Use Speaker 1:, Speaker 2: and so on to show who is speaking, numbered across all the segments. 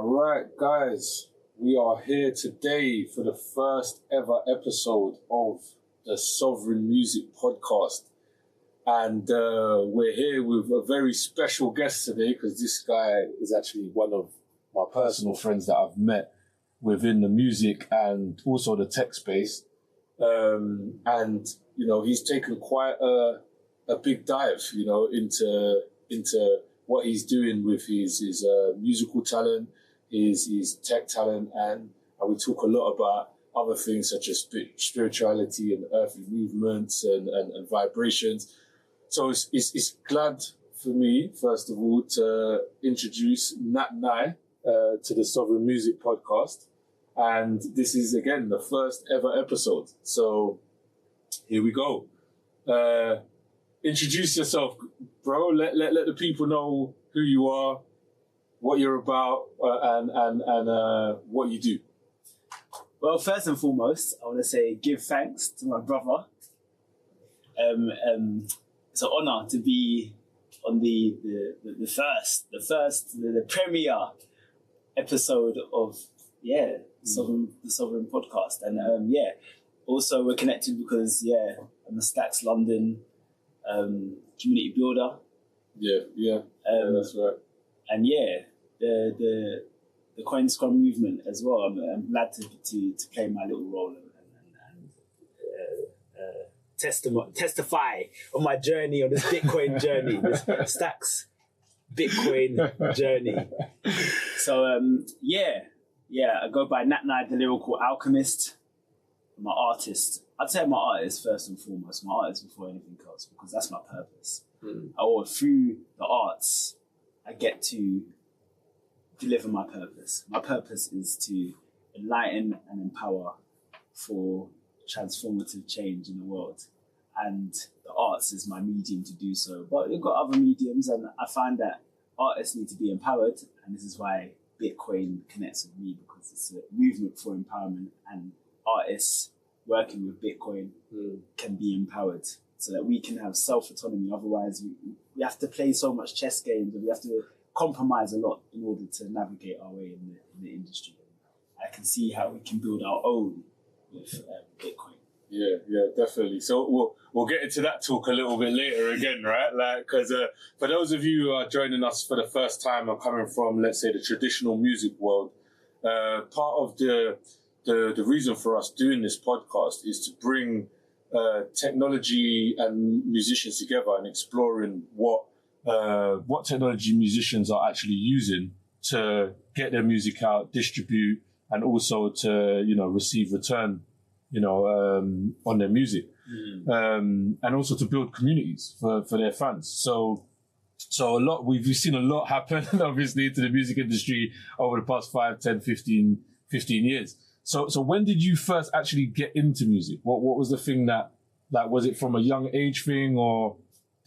Speaker 1: Alright guys, we are here today for the first ever episode of the Sovereign Music Podcast. And we're here with a very special guest today because this guy is actually one of my personal friends that I've met within the music and also the tech space. And, you know, he's taken quite a big dive, you know, into what he's doing with his musical talent, his tech talent, and we talk a lot about other things such as spirituality and earthly movements and vibrations. So it's glad for me, first of all, to introduce Nat Nye to the Sovereign Music Podcast. And this is, again, the first ever episode. So here we go. Introduce yourself, bro. Let the people know who you are, what you're about, and what you do.
Speaker 2: Well, first and foremost, I want to say give thanks to my brother. It's an honour to be on the premiere episode of the Sovereign Podcast, and also we're connected because I'm a Stacks London community builder. That's right. And the Coinscrum movement as well. I'm glad to play my little role and testify on my journey, on this Bitcoin journey, this Stacks Bitcoin journey. So I go by Nat Nye, the Lyrical Alchemist. I'm an artist. I'd say I'm an artist first and foremost. I'm an artist before anything else because that's my purpose. Through the arts, I get to deliver my purpose. My purpose is to enlighten and empower for transformative change in the world. And the arts is my medium to do so. But you've got other mediums, and I find that artists need to be empowered. And this is why Bitcoin connects with me, because it's a movement for empowerment, and artists working with Bitcoin can be empowered so that we can have self-autonomy. Otherwise, we have to play so much chess games, and we have to compromise a lot in order to navigate our way in the industry. I can see how we can build our own with Bitcoin.
Speaker 1: Yeah, definitely. So we'll get into that talk a little bit later again, right? Like, because for those of you who are joining us for the first time and coming from, let's say, the traditional music world, part of the reason for us doing this podcast is to bring technology and musicians together and exploring what technology musicians are actually using to get their music out, distribute, and also to, you know, receive return, you know, on their music, and also to build communities for their fans. So a lot, we've seen a lot happen, obviously, to the music industry over the past 5, 10, 15 years. So when did you first actually get into music? What was the thing that was it from a young age thing, or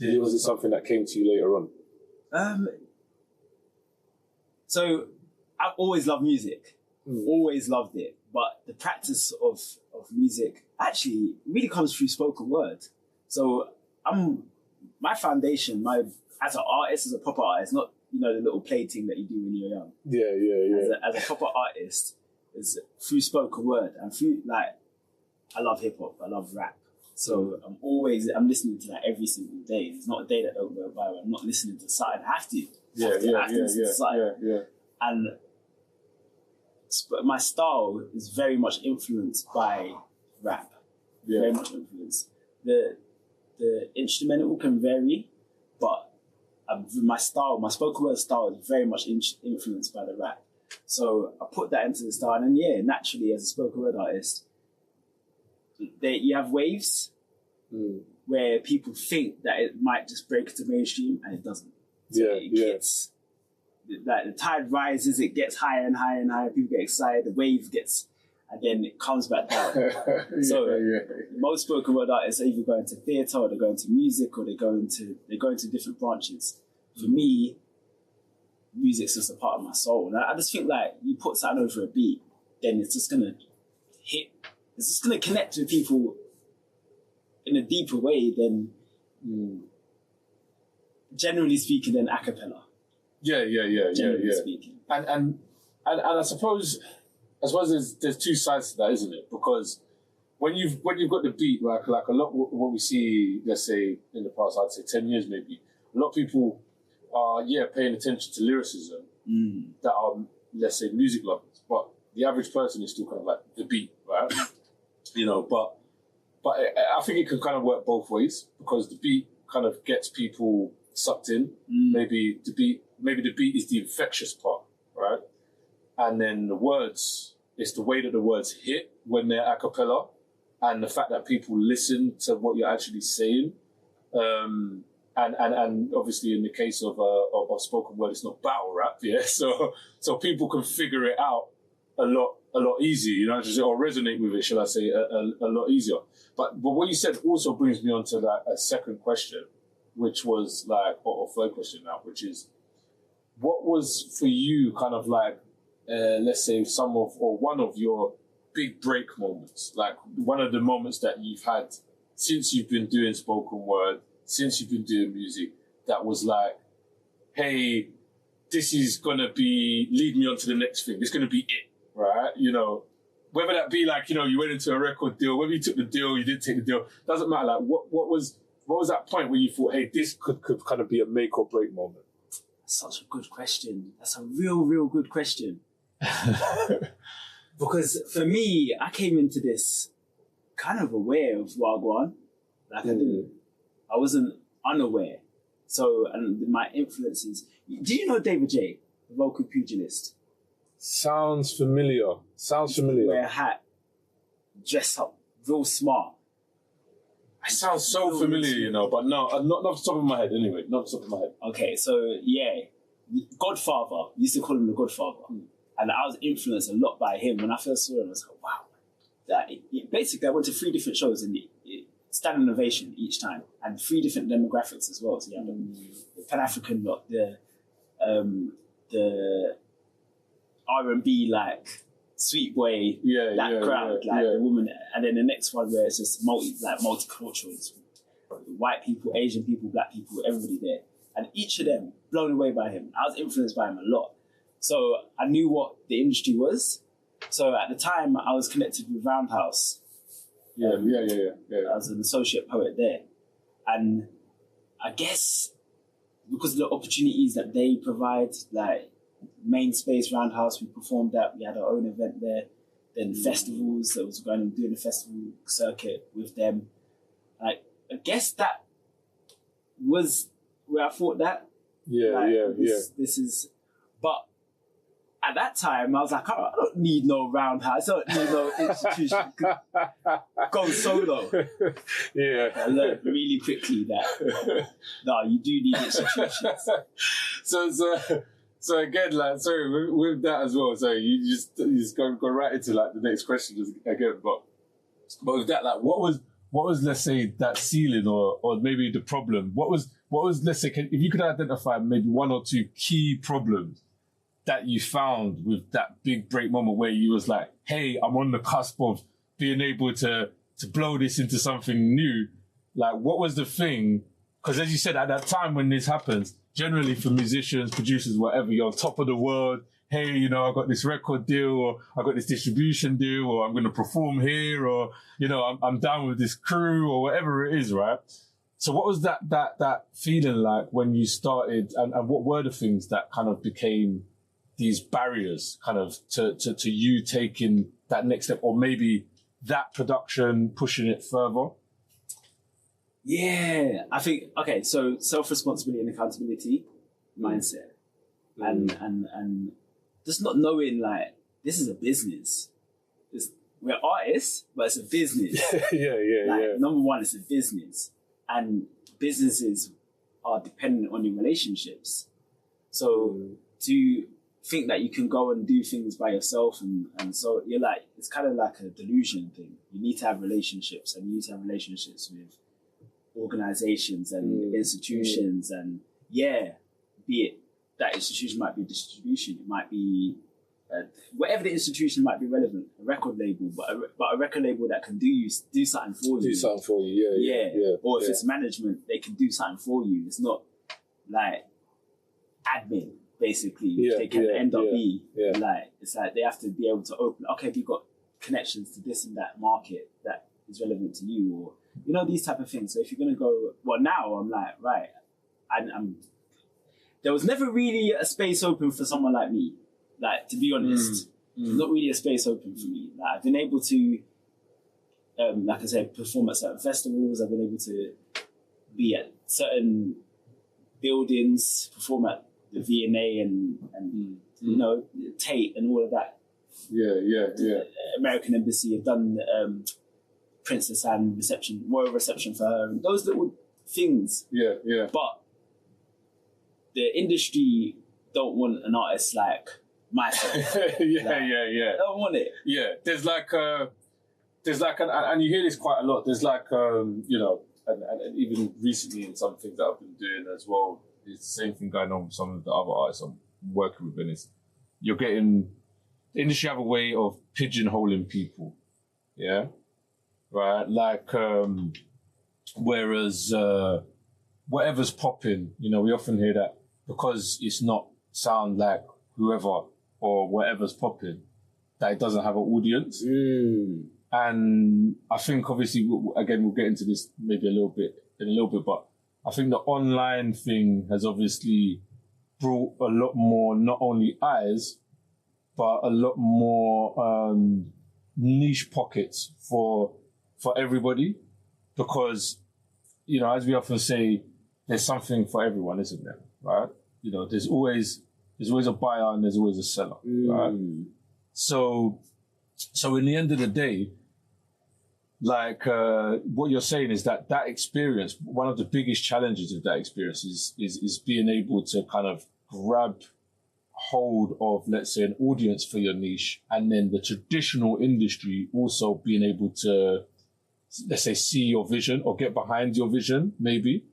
Speaker 1: was it something that came to you later on?
Speaker 2: So I've always loved music, always loved it. But the practice of music actually really comes through spoken word. So my foundation, as an artist, as a proper artist, not, you know, the little plaything that you do when you're young.
Speaker 1: Yeah.
Speaker 2: As a proper artist, is through spoken word and through, like, I love hip hop, I love rap. So I'm listening to that every single day. There's not a day that don't go by where I'm not listening to something. I have to. And but my style is very much influenced by rap. Very much influenced. The instrumental can vary, but my spoken word style is very much influenced by the rap. So I put that into the style, and then naturally, as a spoken word artist, you have waves where people think that it might just break to mainstream, and it doesn't. So it gets, like, the tide rises, it gets higher and higher and higher. People get excited, the wave gets, and then it comes back down. Most spoken word artists are either going to theatre, or they're going to music, or they're going to different branches. For me, music's just a part of my soul. And I just think, like, you put something over a beat, then it's just gonna hit. It's just gonna connect with people in a deeper way than, generally speaking, than a cappella.
Speaker 1: Generally speaking. And and I suppose there's two sides to that, isn't it? Because when you've got the beat, like a lot what we see, let's say in the past, I'd say 10 years maybe, a lot of people are paying attention to lyricism that are, let's say, music lovers, but the average person is still kind of like the beat, right? But I think it can kind of work both ways, because the beat kind of gets people sucked in. Maybe the beat is the infectious part, right? And then the words, it's the way that the words hit when they're a cappella, and the fact that people listen to what you're actually saying. And obviously in the case of spoken word, it's not battle rap, yeah. So people can figure it out a lot easier, or resonate with it, shall I say, a lot easier. But what you said also brings me on to like a second question, which was like, or third question now, which is, what was for you kind of like, let's say one of your big break moments, like one of the moments that you've had since you've been doing spoken word, since you've been doing music, that was like, hey, this is going to lead me on to the next thing. It's going to be it, right? Whether that be like, you went into a record deal, whether you took the deal, you didn't take the deal, doesn't matter. Like what was that point where you thought, hey, this could kind of be a make or break moment?
Speaker 2: Such a good question. That's a real, real good question. Because for me, I came into this kind of aware of Wagwan. Like I wasn't unaware. So, and my influences. Do you know David J, the vocal pugilist?
Speaker 1: Sounds familiar.
Speaker 2: Wear a hat, dress up, real smart.
Speaker 1: It sounds so familiar, but no, not off the top of my head anyway. Not off the top of my head.
Speaker 2: Okay, so yeah, Godfather. Used to call him the Godfather. And I was influenced a lot by him. When I first saw him, I was like, wow. Basically, I went to 3 different shows in the standing ovation each time, and 3 different demographics as well. So you have the Pan-African lot, the R&B, like, sweet boy, crowd, the woman, and then the next one where it's just multicultural. It's white people, Asian people, black people, everybody there. And each of them, blown away by him. I was influenced by him a lot. So I knew what the industry was. So at the time, I was connected with Roundhouse.
Speaker 1: Yeah.
Speaker 2: I was an associate poet there. And I guess because of the opportunities that they provide, like Main Space Roundhouse, we performed that. We had our own event there. Then festivals, I was going and doing a festival circuit with them. Like, I guess that was where I thought that. This is... But at that time, I was like, I don't need no Roundhouse. I don't need no institution. Go solo.
Speaker 1: Yeah.
Speaker 2: I learned really quickly that, no, you do need institutions.
Speaker 1: So again, like, sorry, with that as well, so you just go right into like the next question again, but with that, like, what was, let's say, that ceiling or maybe the problem? What was, let's say, if you could identify maybe 1 or 2 key problems that you found with that big break moment where you was like, hey, I'm on the cusp of being able to blow this into something new. Like, what was the thing? Because as you said, at that time when this happens, generally for musicians, producers, whatever, you're on top of the world. Hey, I got this record deal, or I got this distribution deal, or I'm going to perform here, or, I'm down with this crew, or whatever it is, right? So what was that feeling like when you started, and what were the things that kind of became these barriers kind of to you taking that next step, or maybe that production pushing it further?
Speaker 2: Yeah, I think, okay, so self-responsibility and accountability mindset and just not knowing, like, this is a business. We're artists, but it's a business. Number one, it's a business. And businesses are dependent on your relationships. So to think that you can go and do things by yourself and so you're like, it's kind of like a delusion thing. You need to have relationships, and you need to have relationships with organizations and institutions, and be it that institution might be distribution, it might be whatever the institution might be relevant, a record label, but a record label that can do something for you.
Speaker 1: Do something for you,
Speaker 2: Or if it's management, they can do something for you. It's not like admin. basically, which they can end up be.
Speaker 1: Yeah.
Speaker 2: Like, it's like they have to be able to open, okay, we've got connections to this and that market that is relevant to you, or, you know, these type of things. So if you're going to go, well, now I'm like, right, there was never really a space open for someone like me. Like, to be honest, not really a space open for me. Like, I've been able to, like I said, perform at certain festivals. I've been able to be at certain buildings, perform at the V&A and you know, Tate and all of that.
Speaker 1: Yeah.
Speaker 2: American Embassy. I've done Princess Anne reception, royal reception for her, and those little things.
Speaker 1: Yeah.
Speaker 2: But the industry don't want an artist like myself.
Speaker 1: Yeah.
Speaker 2: They don't want it.
Speaker 1: Yeah, there's like and you hear this quite a lot. There's like, you know, and even recently in some things that I've been doing as well, it's the same thing going on with some of the other artists I'm working with, and it's, you're getting, the industry have a way of pigeonholing people, yeah, right? Like, whereas whatever's popping, you know, we often hear that because it's not sound like whoever or whatever's popping, that it doesn't have an audience. And I think obviously, again, we'll get into this maybe in a little bit, but I think the online thing has obviously brought a lot more, not only eyes, but a lot more niche pockets for everybody, because, you know, as we often say, there's something for everyone, isn't there? Right? You know, there's always a buyer and there's always a seller, right? So in the end of the day, like, what you're saying is that experience, one of the biggest challenges of that experience is being able to kind of grab hold of, let's say, an audience for your niche, and then the traditional industry also being able to, let's say, see your vision or get behind your vision, maybe.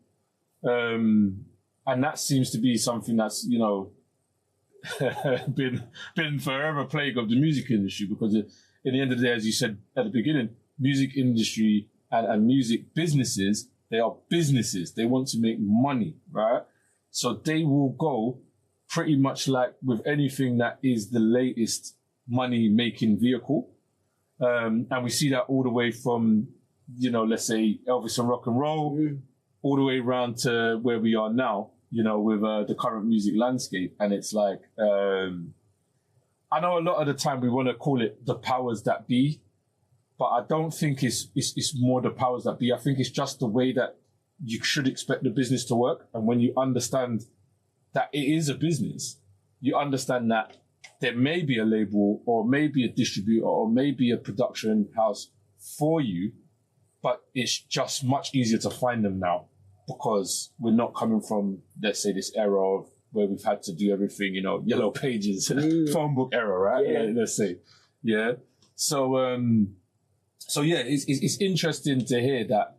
Speaker 1: And that seems to be something that's, you know, been forever a plague of the music industry, because in the end of the day, as you said at the beginning, music industry and music businesses, they are businesses. They want to make money, right? So they will go pretty much like with anything that is the latest money-making vehicle. And we see that all the way from, you know, let's say Elvis and rock and roll, all the way around to where we are now, you know, with the current music landscape. And it's like, I know a lot of the time we want to call it the powers that be, but I don't think it's more the powers that be. I think it's just the way that you should expect the business to work. And when you understand that it is a business, you understand that there may be a label or maybe a distributor or maybe a production house for you, but it's just much easier to find them now, because we're not coming from, let's say, this era of where we've had to do everything, you know, yellow pages, phone book era, right?
Speaker 2: Yeah.
Speaker 1: Let's say. Yeah. So yeah, it's interesting to hear that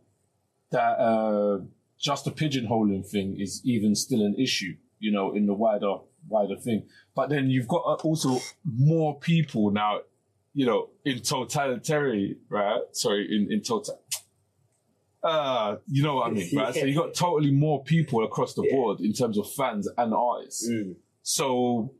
Speaker 1: just the pigeonholing thing is even still an issue, you know, in the wider thing. But then you've got also more people now, you know, in totality, right? Sorry, in total. You know what I mean, right? So you got totally more people across the board in terms of fans and artists. So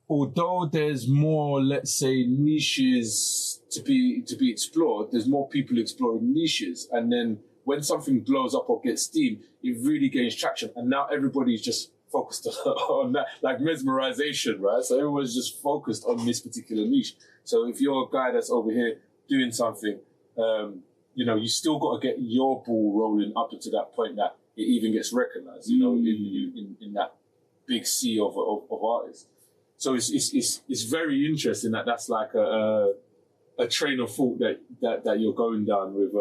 Speaker 1: although there's more, let's say, niches to be explored, there's more people exploring niches. And then when something blows up or gets steam, it really gains traction. And now everybody's just focused on that, like mesmerization, right? So everyone's just focused on this particular niche. So if you're a guy that's over here doing something, you know, you still got to get your ball rolling up to that point that it even gets recognized, you know, in that big sea of artists. So it's very interesting that that's like a train of thought that you're going down with,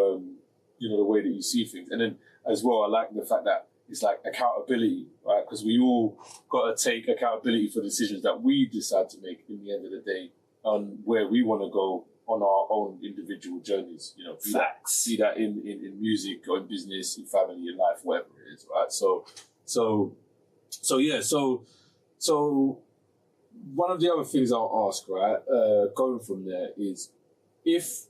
Speaker 1: you know, the way that you see things. And then as well, I like the fact that it's like accountability, right? Because we all got to take accountability for decisions that we decide to make in the end of the day on where we want to go on our own individual journeys, you know, be that in music or in business, in family, in life, whatever it is, right? So one of the other things I'll ask, right, going from there is, if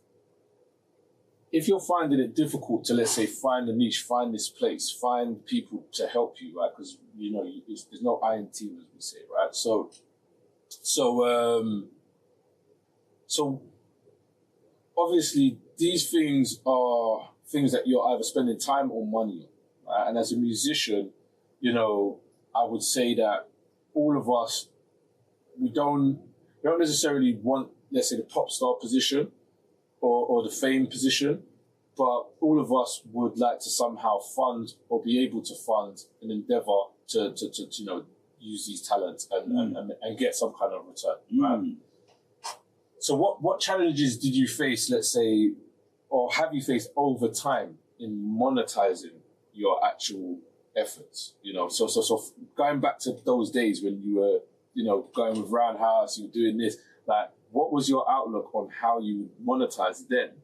Speaker 1: if you're finding it difficult to, let's say, find a niche, find this place, find people to help you, right? Because, you know, there's no I in team, as we say, right? So obviously these things are things that you're either spending time or money on, right? And as a musician, you know, I would say that all of us, we don't necessarily want, let's say, the pop star position or the fame position, but all of us would like to somehow fund or be able to fund an endeavor to you know, use these talents and get some kind of return, right? So what challenges did you face, let's say, or have you faced over time in monetizing your actual efforts? You know, so going back to those days when you were, you know, going with Roundhouse, you were doing this, like, what was your outlook on how you would monetize then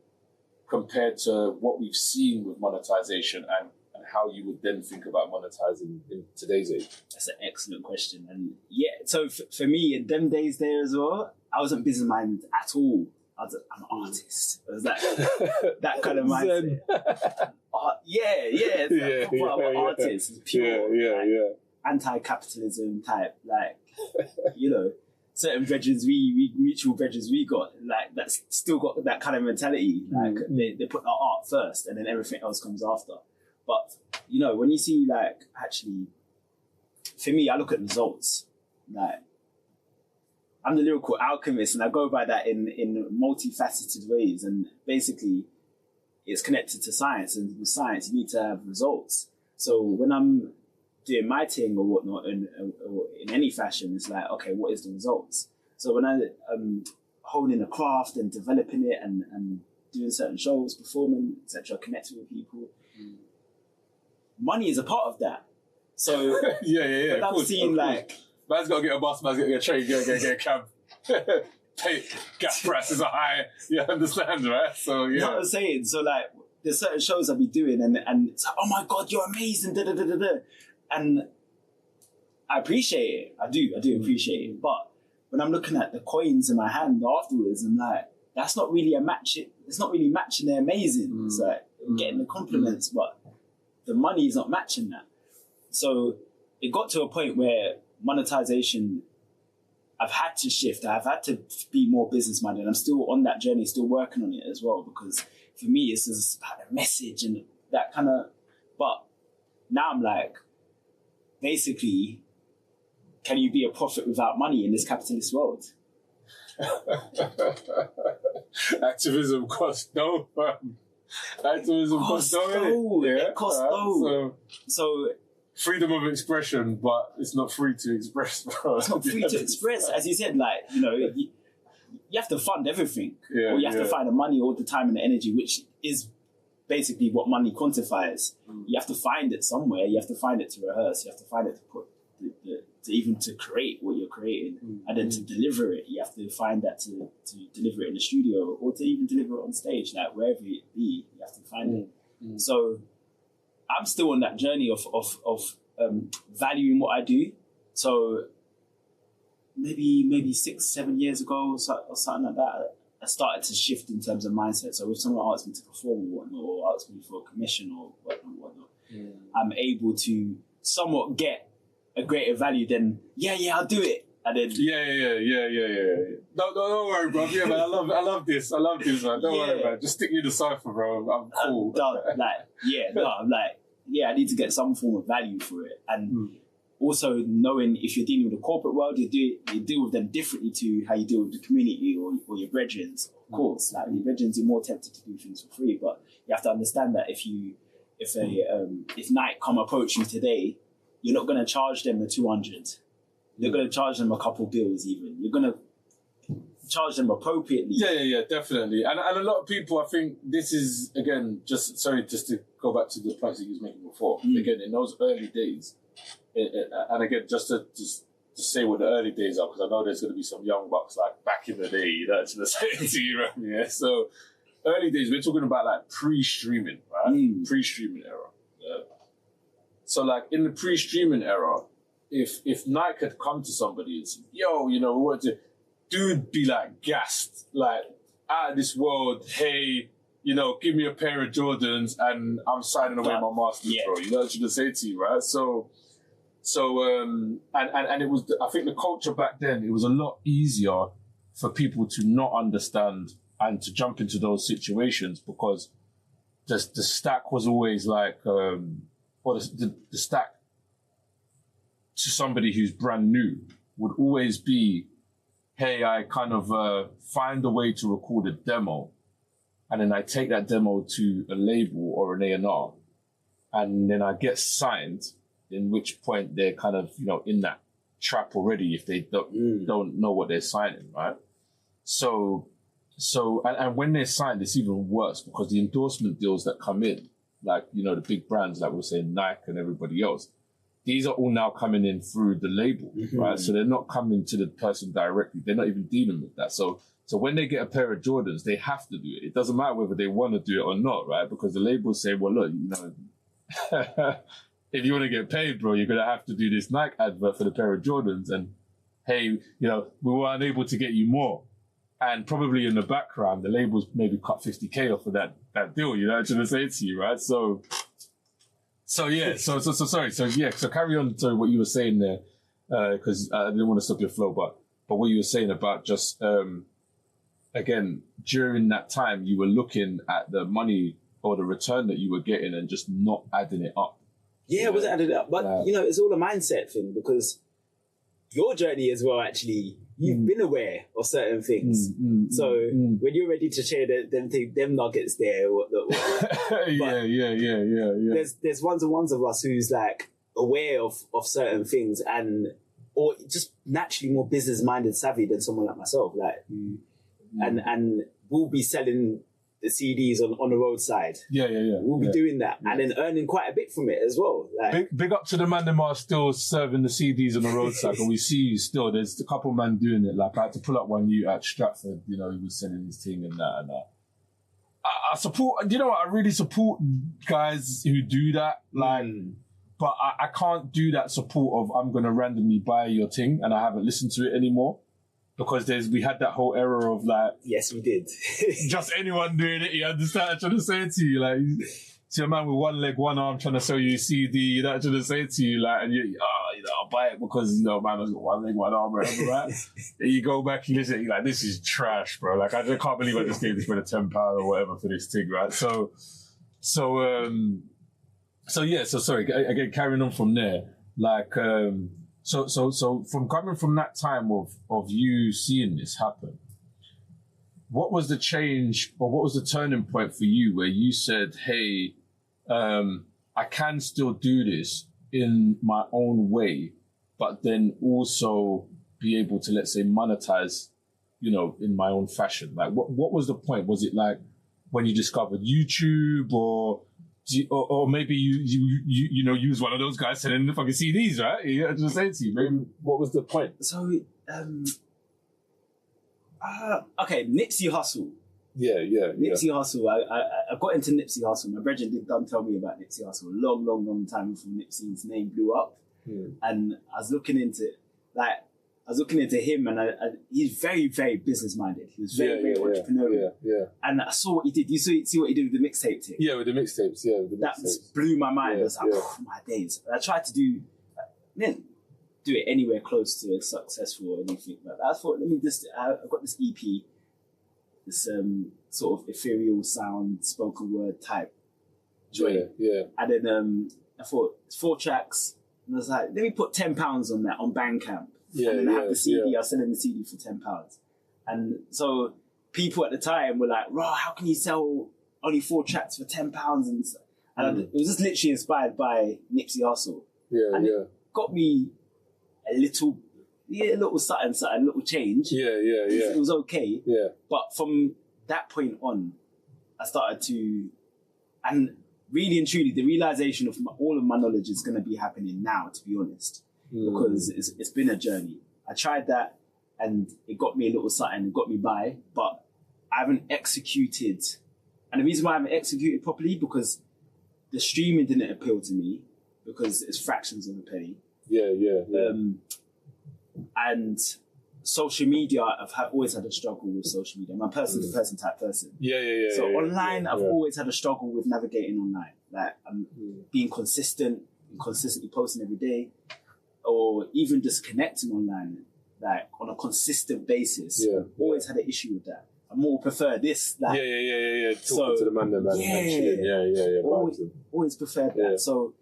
Speaker 1: compared to what we've seen with monetization and how you would then think about monetizing in today's age?
Speaker 2: That's an excellent question. And yeah, so for me, in them days there as well, I wasn't business-minded at all. I'm an artist. It was that kind of mindset. I'm an artist. It's pure, anti-capitalism type, like, you know, certain brethren, we mutual brethren we got, like, that's still got that kind of mentality. Like, they put our art first and then everything else comes after. But, you know, when you see, like, actually, for me, I look at results. Like, I'm the Lyrical Alchemist, and I go by that in multifaceted ways. And basically, it's connected to science, and with science, you need to have results. So when I'm doing my thing or whatnot, or in any fashion, it's like, okay, what is the results? So when I'm honing a craft and developing it and doing certain shows, performing, etc., connecting with people, money is a part of that. So
Speaker 1: yeah.
Speaker 2: But I'm seeing, like,
Speaker 1: man's got to get a bus, man's got to get a train, get a cab. Pay, gas prices are high. You understand, right? So, yeah.
Speaker 2: You know what I'm saying? So, like, there's certain shows I'll be doing and it's like, oh my God, you're amazing, da-da-da-da-da. And I appreciate it. I do appreciate it. But when I'm looking at the coins in my hand afterwards, I'm like, that's not really it's not really matching the amazing. It's like, I'm getting the compliments, but the money is not matching that. So it got to a point where monetization, I've had to shift. I've had to be more business-minded. I'm still on that journey, still working on it as well, because for me, it's just about the message and that kind of, but now I'm like, basically, can you be a prophet without money in this capitalist world?
Speaker 1: Activism costs no. Activism costs no.
Speaker 2: It costs no. So
Speaker 1: freedom of expression, but it's not free to express, bro.
Speaker 2: It's not free to express. As you said, like, you know, you have to fund everything. Or you have to find the money, all the time and the energy, which is basically what money quantifies. You have to find it somewhere. You have to find it to rehearse. You have to find it to put, to even to create what you're creating, and then to deliver it. You have to find that to deliver it in the studio or to even deliver it on stage, like wherever it be. You have to find it. So I'm still on that journey of valuing what I do. So maybe 6-7 years ago or something like that, I started to shift in terms of mindset. So if someone asks me to perform or whatnot, or asks me for a commission or whatnot, I'm able to somewhat get a greater value than, I'll do it. And then
Speaker 1: Don't worry, bro. Yeah, man, I love this, man. Don't worry, man. Just stick me in the cipher, bro. I'm cool.
Speaker 2: I'm like, I need to get some form of value for it. And also knowing if you're dealing with the corporate world, you deal with them differently to how you deal with the community or your brethren. Of course, like your brethren, you're more tempted to do things for free, but you have to understand that if Nike come approach you today, you're not going to charge them the 200. You're going to charge them a couple bills even. You're going to charge them appropriately.
Speaker 1: Yeah, definitely. And a lot of people, I think this is, again, just to go back to the points that you was making before. Again, in those early days, and again, just to say what the early days are, because I know there's going to be some young bucks like back in the day, you know, to the same to you, right? Yeah. So early days, we're talking about like pre-streaming, right? Pre-streaming era. Yeah. So like in the pre-streaming era, if Nike had come to somebody and said, yo, you know, we want to, dude be like gassed, like out of this world, hey, give me a pair of Jordans and I'm signing away my masters, bro. You know what I'm trying to say to you, right? So and it was, I think the culture back then, it was a lot easier for people to not understand and to jump into those situations because the stack was always like, or the stack to somebody who's brand new would always be, hey, I kind of find a way to record a demo, and then I take that demo to a label or an A&R, and then I get signed, in which point they're kind of, in that trap already if they don't know what they're signing, right? So and when they're signed, it's even worse because the endorsement deals that come in, like, the big brands, like we're saying Nike and everybody else, these are all now coming in through the label, right? So they're not coming to the person directly. They're not even dealing with that. So when they get a pair of Jordans, they have to do it. It doesn't matter whether they want to do it or not, right? Because the labels say, well, look, if you want to get paid, bro, you're going to have to do this Nike advert for the pair of Jordans. And hey, we were unable to get you more. And probably in the background, the labels maybe cut 50K off of that deal, you know what I'm trying to say to you, right? So sorry. So carry on to what you were saying there, because I didn't want to stop your flow, but what you were saying about just, again, during that time, you were looking at the money or the return that you were getting and just not adding it up.
Speaker 2: Yeah, I wasn't adding it up. But, it's all a mindset thing because your journey as well, actually, you've been aware of certain things. When you're ready to share them nuggets there, there's ones of us who's like aware of certain things or just naturally more business minded savvy than someone like myself, and we'll be selling the CDs on the roadside. We'll be doing that and then earning quite a bit from it as well. Like,
Speaker 1: big up to the man them are still serving the CDs on the roadside, and we see you still. There's a couple of men doing it. Like I had to pull up one you at Stratford. He was selling his thing and that. I support. I really support guys who do that. Like, but I can't do that support of I'm gonna randomly buy your thing and I haven't listened to it anymore. Because we had that whole era of like...
Speaker 2: Yes, we did.
Speaker 1: just anyone doing it, you understand what I'm trying to say to you? Like, see a man with one leg, one arm trying to sell you a CD, you know what I'm trying to say to you? Like, and I'll buy it because, man has got one leg, one arm, whatever, right? Then you go back and listen, you're like, this is trash, bro. Like, I just can't believe I just gave this man £10 or whatever for this thing, right? So sorry, again, carrying on from there, like... So from coming from that time of you seeing this happen, what was the change or what was the turning point for you where you said, hey, I can still do this in my own way, but then also be able to, let's say, monetize, in my own fashion? Like, what was the point? Was it like when you discovered YouTube or maybe you use one of those guys selling the fucking CDs, right? Yeah, just say to you, maybe what was the point?
Speaker 2: So, okay, Nipsey Hussle.
Speaker 1: Yeah.
Speaker 2: Nipsey Hussle. I got into Nipsey Hussle. My brethren did tell me about Nipsey Hussle a long time before Nipsey's name blew up, and I was looking into him, and he's very, very business minded. He was very entrepreneurial. Yeah. And I saw what he did. You see what he did with the mixtape tape?
Speaker 1: Yeah, with the mixtapes. Yeah,
Speaker 2: that blew my mind. I was like, my days. And I tried to didn't do it anywhere close to successful or anything. But I thought, I've got this EP, this sort of ethereal sound, spoken word type joint. Yeah. And then I thought it's 4 tracks, and I was like, let me put £10 on that on Bandcamp. And then I have the CD, I was selling the CD for £10. And so people at the time were like, "Raw, how can you sell only 4 tracks for £10?" And it was just literally inspired by Nipsey Hussle. It got me a little something, a little change. It was okay. Yeah. But from that point on, I started to, and really and truly, the realization of all of my knowledge is going to be happening now, to be honest. Because it's been a journey. I tried that and it got me a little something, it got me by, but I haven't executed. And the reason why I haven't executed properly, because the streaming didn't appeal to me, because it's fractions of a penny. And social media, always had a struggle with social media. I'm a person-to-person type person. So online, I've always had a struggle with navigating online. Like, being consistently posting every day, or even just connecting online, like on a consistent basis. Always had an issue with that. I more prefer this. Like,
Speaker 1: Talking to the man,
Speaker 2: always preferred that. So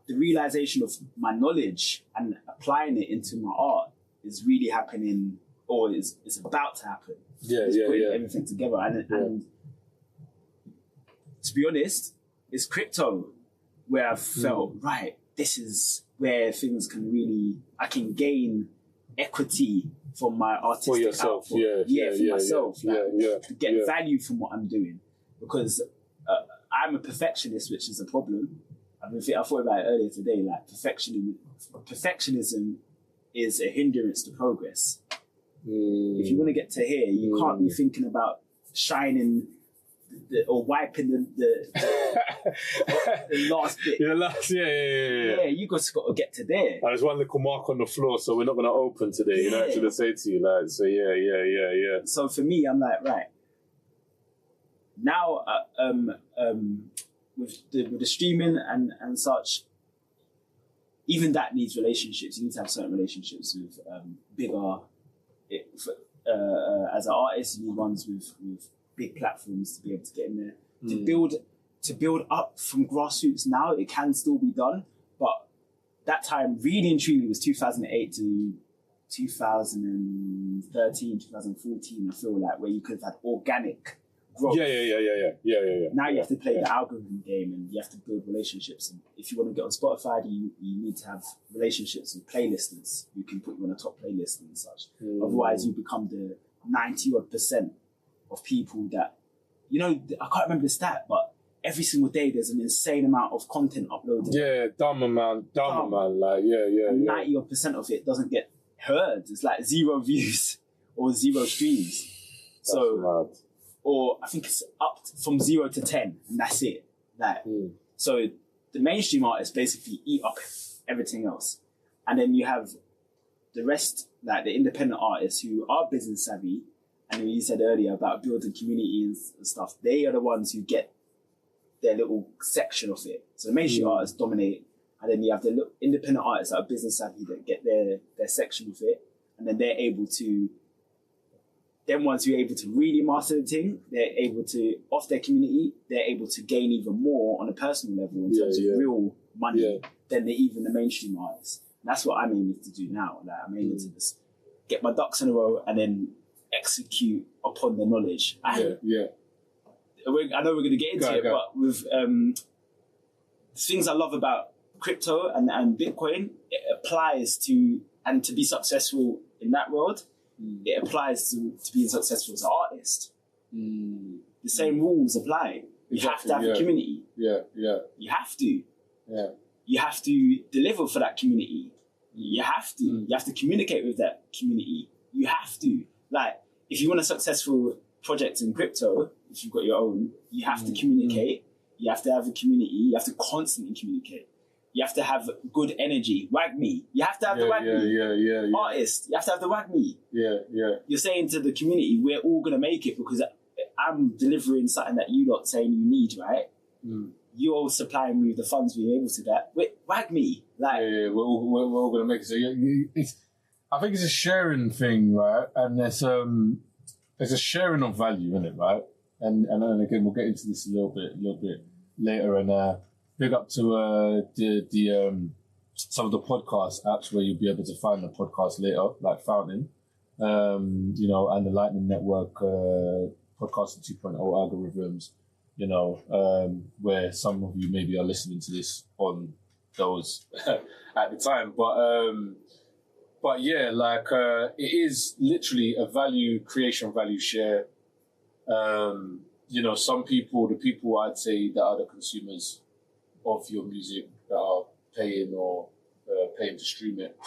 Speaker 2: the realization of my knowledge and applying it into my art is really happening, or is about to happen. Putting everything together, and to be honest, it's crypto where I've felt right. This is where things can I can gain equity from my artistic
Speaker 1: for yourself,
Speaker 2: output. For myself, to get value from what I'm doing, because I'm a perfectionist, which is a problem. I thought about it earlier today. Like, perfectionism is a hindrance to progress. If you want to get to here, you can't be thinking about shining or wiping the last bit. You just got to get to there.
Speaker 1: There's one little mark on the floor, so we're not going to open today. You know, actually say to you, like, so
Speaker 2: So for me, I'm like, right now, with the streaming and such, even that needs relationships. You need to have certain relationships with bigger. As an artist, you need ones with big platforms to be able to get in there. To build up from grassroots now, it can still be done, but that time really and truly was 2008 to 2013, 2014. I feel like where you could have had organic growth.
Speaker 1: Now
Speaker 2: you have to play the algorithm game, and you have to build relationships. And if you want to get on Spotify, you need to have relationships with playlisters who can put you on a top playlist and such. Otherwise, you become the 90% of people that, I can't remember the stat, but every single day there's an insane amount of content uploaded.
Speaker 1: Dumb amount. Like,
Speaker 2: 90% of it doesn't get heard. It's like 0 views or 0 streams. Or I think it's up from 0 to 10, and that's it. Like, so the mainstream artists basically eat up everything else, and then you have the rest, like the independent artists who are business savvy, and you said earlier about building communities and stuff. They are the ones who get their little section of it. So the mainstream artists dominate, and then you have the independent artists that are business savvy that get their section of it, and then they're able to. Them ones who are able to really master the thing, they're able to, off their community, they're able to gain even more on a personal level in terms of real money than even the mainstream artists. And that's what I'm aiming to do now. Like, I'm aiming to just get my ducks in a row and then execute upon the knowledge. I know we're going to get into it, but with the things I love about crypto and Bitcoin, it applies to, and to be successful in that world, it applies to being successful as an artist. The same rules apply. You have to have a community. You have to. You have to deliver for that community. You have to. You have to communicate with that community. You have to. Like, if you want a successful project in crypto, if you've got your own, you have to communicate. You have to have a community. You have to constantly communicate. You have to have good energy. Wag me. You have to have the wag me. Artist, you have to have the wag me. You're saying to the community, we're all going to make it because I'm delivering something that you lot saying you need, right? You're supplying me with the funds we're able to that. Wait, wag me. Like,
Speaker 1: we're all going to make it. So I think it's a sharing thing, right? And there's a sharing of value in it, right? And then again, we'll get into this a little bit later. And big up to the some of the podcast apps where you'll be able to find the podcast later, like Fountain, and the Lightning Network podcasting 2.0 algorithms, where some of you maybe are listening to this on those at the time, but yeah, like it is literally a value creation, value share. Some people, the people I'd say that are the consumers of your music that are paying or paying to stream it,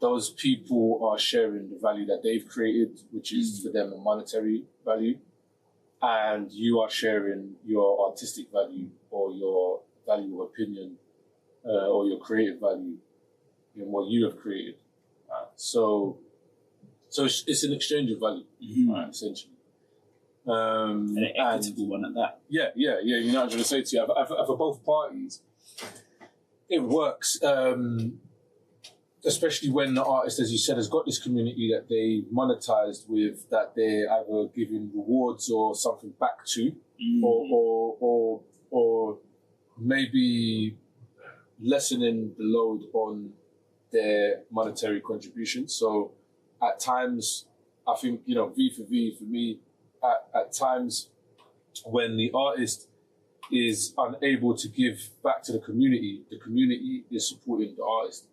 Speaker 1: those people are sharing the value that they've created, which is for them a monetary value, and you are sharing your artistic value or your value of opinion or your creative value in what you have created. So So it's an exchange of value, right, essentially.
Speaker 2: An equitable one at that.
Speaker 1: Yeah. You know what I'm trying to say to you? For both parties, it works. Especially when the artist, as you said, has got this community that they monetized with, that they're either giving rewards or something back to, or maybe lessening the load on their monetary contributions. So at times, I think, you know, V for V for me, at times when the artist is unable to give back to the community is supporting the artist.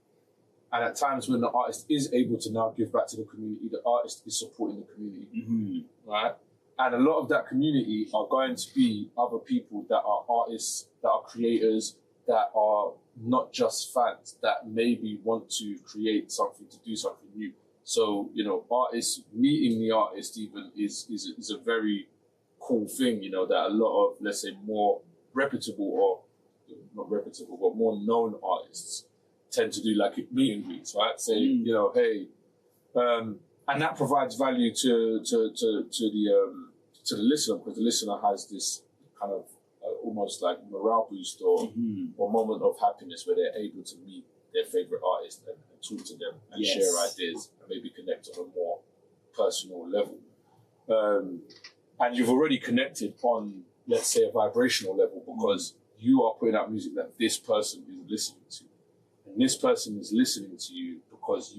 Speaker 1: And at times when the artist is able to now give back to the community, the artist is supporting the community, right? And a lot of that community are going to be other people that are artists, that are creators, that are not just fans, that maybe want to create something, to do something new. So, you know, artists, meeting the artist even is a very cool thing, you know, that a lot of, let's say, more reputable, or not reputable, but more known artists tend to do, like meet and greets, right? Say, you know, hey, and that provides value to the listener, because the listener has this kind of almost like morale boost or moment of happiness where they're able to meet their favorite artist and talk to them and share ideas and maybe connect on a more personal level. And you've already connected on, let's say, a vibrational level, because you are putting out music that this person is listening to. And this person is listening to you because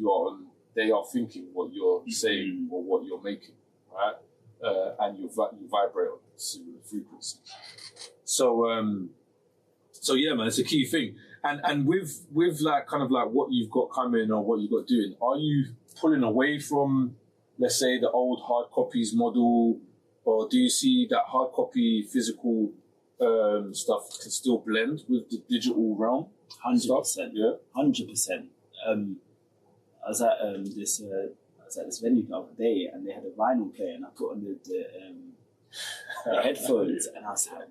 Speaker 1: they are thinking what you're saying or what you're making, right? And you vibrate on similar frequencies. So yeah, man, it's a key thing. And with like kind of like what you've got coming or what you've got doing, are you pulling away from, let's say, the old hard copies model, or do you see that hard copy physical stuff can still blend with the digital realm?
Speaker 2: 100%.
Speaker 1: Yeah,
Speaker 2: 100%. I was at this venue the other day, and they had a vinyl player, and I put on the headphones, and I was like,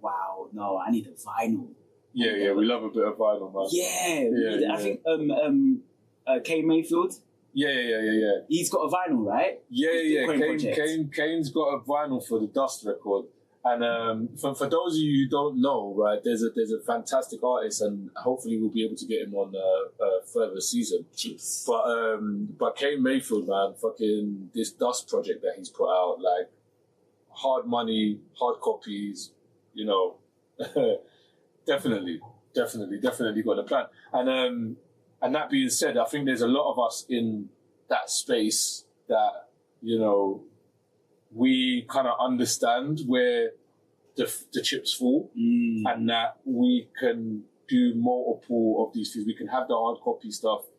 Speaker 2: wow, no, I need a vinyl.
Speaker 1: Yeah, we love a bit of vinyl, man.
Speaker 2: Yeah. I think K Mayfield.
Speaker 1: Yeah.
Speaker 2: He's got a vinyl, right?
Speaker 1: Yeah. Kane's got a vinyl for the Dust record. And for those of you who don't know, right, there's a fantastic artist, and hopefully we'll be able to get him on a further season.
Speaker 2: Jeez.
Speaker 1: But Kane Mayfield, man, fucking this Dust project that he's put out, like hard money, hard copies, you know, definitely got a plan. And that being said, I think there's a lot of us in that space that, you know, we kind of understand where the chips fall, and that we can do multiple of these things. We can have the hard copy stuff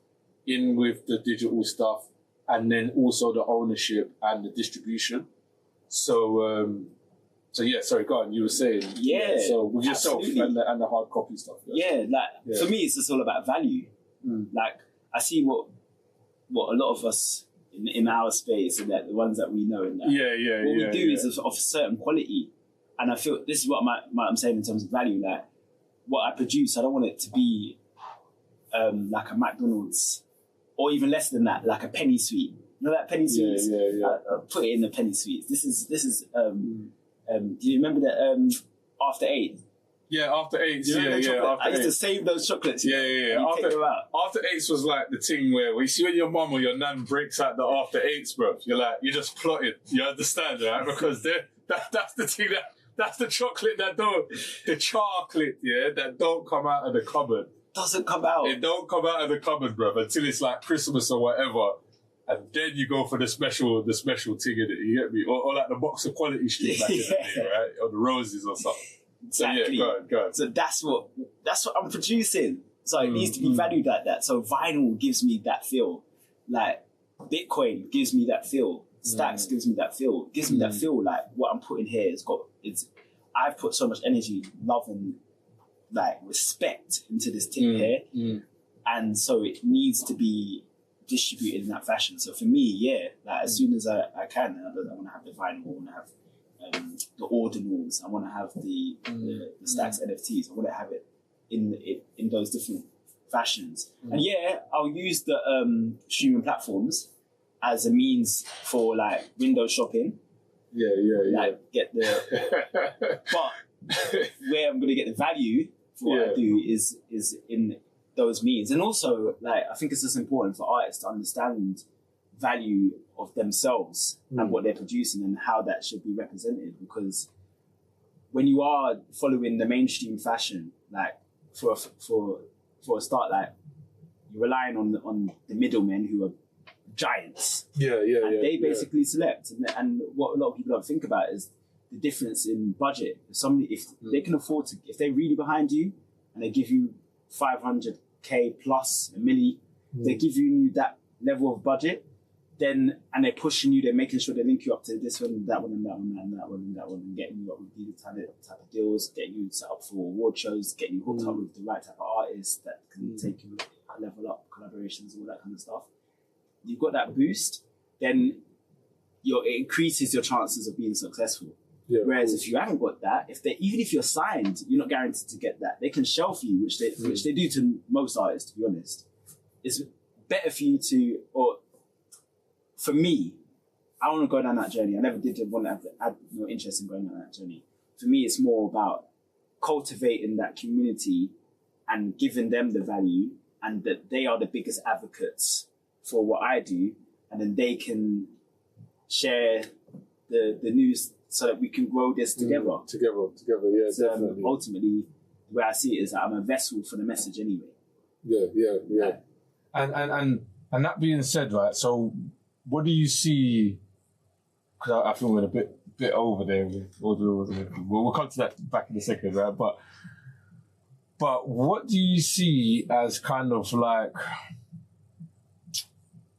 Speaker 1: in with the digital stuff, and then also the ownership and the distribution. So yeah, sorry, go on. You were saying, so with yourself and the hard copy stuff.
Speaker 2: For me, it's just all about value. Like, I see what a lot of us in our space, and that the ones that we know, and that what we do is of a certain quality. And I feel this is what I'm saying in terms of value. Like, what I produce, I don't want it to be like a McDonald's, or even less than that, like a penny sweet. You know that penny sweets? Put it in the penny sweets. This is. Do you remember that After 8?
Speaker 1: Yeah, After 8s.
Speaker 2: I used to save those chocolates.
Speaker 1: Yeah. After 8s was like the thing where you see when your mum or your nan breaks out the After 8s, bro. You're just plotting. You understand, right? Because that's the thing that's the chocolate that don't come out of the cupboard.
Speaker 2: Doesn't come out.
Speaker 1: It don't come out of the cupboard, bro, until it's like Christmas or whatever. And then you go for the special thing in it, you get me? Or like the box of Quality Street back in the day, right? Or the roses or something.
Speaker 2: Exactly.
Speaker 1: So go on.
Speaker 2: So that's what I'm producing. So it needs to be valued like that. So vinyl gives me that feel. Like Bitcoin gives me that feel. Stacks gives me that feel. It gives me that feel like what I'm putting here I've put so much energy, love, and like respect into this thing here. And so it needs to be distributed in that fashion. So for me, like as soon as I can, I want to have the vinyl, I want to have the ordinals, I want to have the Stacks NFTs, I want to have it in those different fashions. And I'll use the streaming platforms, as a means for like window shopping.
Speaker 1: Yeah.
Speaker 2: Like get the, but where I'm gonna get the value for what I do is in those means. And also, like, I think it's just important for artists to understand value of themselves and what they're producing and how that should be represented. Because when you are following the mainstream fashion, like for a start, like you're relying on the middlemen who are giants. And they basically select. And what a lot of people don't think about is the difference in budget. If they can afford to, if they're really behind you and they give you 500k plus a milli, they give you that level of budget, then, and they're pushing you, they're making sure they link you up to this one, that one, and that one, and that one, and that one, and getting you up with these type of deals, getting you set up for award shows, getting you hooked up with the right type of artists that can take you a level up, collaborations, all that kind of stuff. You've got that boost, then it increases your chances of being successful. Whereas if you haven't got that, even if you're signed, you're not guaranteed to get that. They can shelf you, which they do to most artists, to be honest. It's better for you to, or for me, I want to go down that journey. I never did want to have no interest in going down that journey. For me, it's more about cultivating that community and giving them the value, and that they are the biggest advocates for what I do, and then they can share the news so that we can grow this together.
Speaker 1: Together, yeah,
Speaker 2: So,
Speaker 1: definitely.
Speaker 2: ultimately, the way I see it is that I'm a vessel for the message anyway.
Speaker 1: Yeah. And that being said, right, so what do you see, because I think we're a bit over there, we'll come to that back in a second, right, but what do you see as kind of like,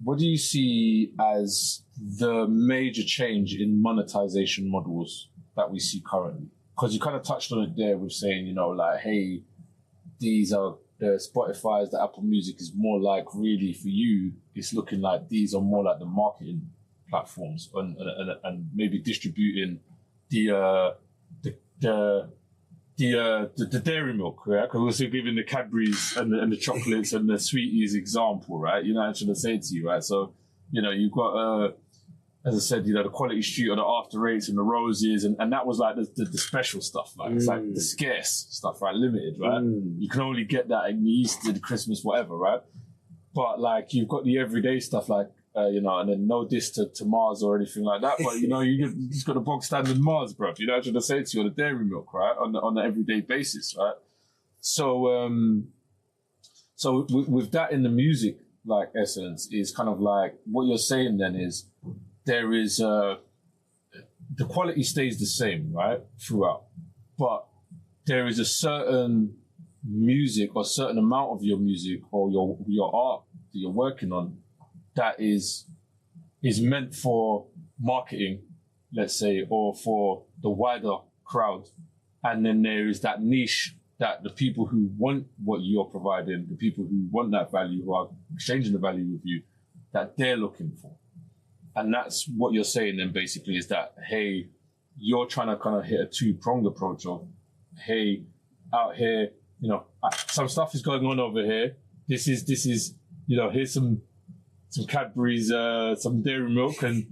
Speaker 1: what do you see as the major change in monetization models that we see currently? Because you kind of touched on it there with saying, you know, like, hey, these are the Spotify's, the Apple Music is more like, really for you, it's looking like these are more like the marketing platforms and maybe distributing the dairy milk, right? Because we're also giving the Cadbury's and the chocolates and the sweeties example, right? You know what I'm trying to say to you, right? So, you know, you've got, as I said, you know, the Quality Street or the After Eights and the Roses, and that was like the special stuff, like it's like the scarce stuff, right? Limited, right? You can only get that in the Easter, the Christmas, whatever, right? But like you've got the everyday stuff, like you know, and then no diss to Mars or anything like that, but you know, you just got the bog standard Mars, bro. You know what I'm trying to say to you, or the dairy milk, right? On the everyday basis, right? So with that in the music, like essence, is kind of like what you're saying then is there is the quality stays the same, right, throughout, but there is a certain music or certain amount of your music or your art that you're working on that is meant for marketing, let's say, or for the wider crowd, and then there is that niche that the people who want what you're providing, the people who want that value, who are exchanging the value with you, that they're looking for. And that's what you're saying then basically is that, hey, you're trying to kind of hit a two-pronged approach of, hey, out here, you know, some stuff is going on over here. This is, you know, here's some Cadbury's, some dairy milk, and,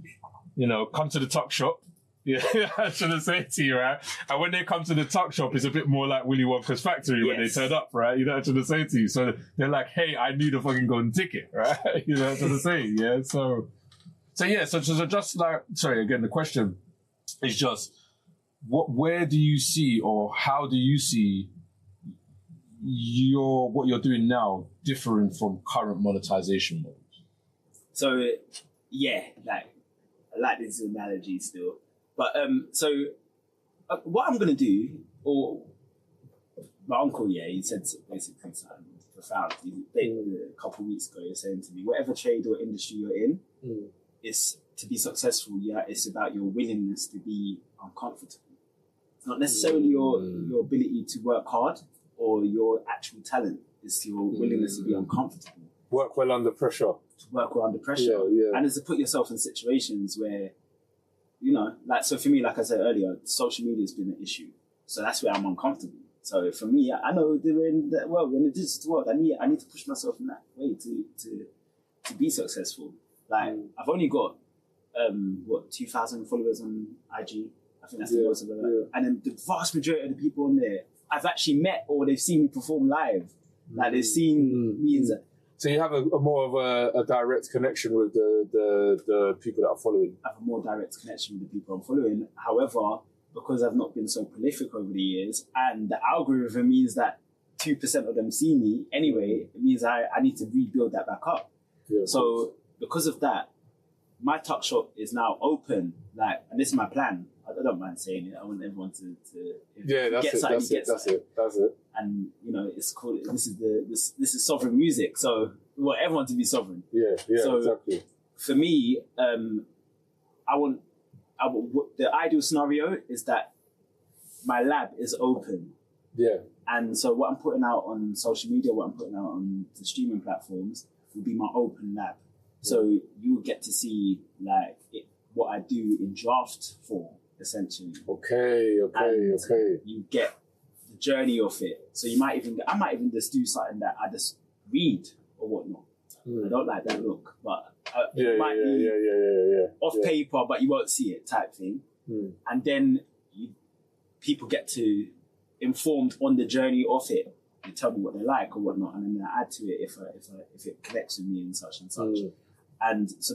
Speaker 1: you know, come to the tuck shop. Yeah, I should have said to you, right? And when they come to the tuck shop, it's a bit more like Willy Wonka's factory when they turn up, right? You know what I'm trying to say to you. So they're like, hey, I need a fucking golden ticket, right? You know what I'm trying to say, yeah? So just like, sorry, again, the question is just, where do you see, or how do you see what you're doing now differing from current monetization models?
Speaker 2: So, yeah, like, I like this analogy still. But, what I'm going to do, or my uncle, yeah, he said basically something profound. A couple of weeks ago, he was saying to me, whatever trade or industry you're in, is to be successful, yeah, it's about your willingness to be uncomfortable. It's not necessarily your ability to work hard or your actual talent. It's your willingness to be uncomfortable.
Speaker 1: Work well under pressure.
Speaker 2: To work well under pressure. And it's to put yourself in situations where, you know, like, so for me, like I said earlier, social media has been an issue. So that's where I'm uncomfortable. So for me, I know that we're in the world, we're in the digital world. I need to push myself in that way to be successful. Like, I've only got 2,000 followers on IG. I think that's the most of it. Yeah. And then the vast majority of the people on there, I've actually met or they've seen me perform live. Like, they've seen me in.
Speaker 1: So you have a more of a direct connection with the people that are following.
Speaker 2: I have a more direct connection with the people I'm following. However, because I've not been so prolific over the years, and the algorithm means that 2% of them see me anyway, it means I need to rebuild that back up. Yeah, so because of that, my tuck shop is now open. Like, and this is my plan. I don't mind saying it. I want everyone to That's it. And it's called. This is sovereign music. So we want everyone to be sovereign.
Speaker 1: Yeah,
Speaker 2: so
Speaker 1: exactly.
Speaker 2: For me, I want the ideal scenario is that my lab is open.
Speaker 1: Yeah.
Speaker 2: And so what I'm putting out on social media, what I'm putting out on the streaming platforms will be my open lab. So you'll get to see what I do in draft form, essentially.
Speaker 1: Okay.
Speaker 2: You get the journey of it. So I might even just do something that I just read or whatnot. I don't like that look, but it might be off paper, but you won't see it type thing. And then people get to informed on the journey of it and tell me what they like or whatnot, and then I add to it if it connects with me and such and such. And so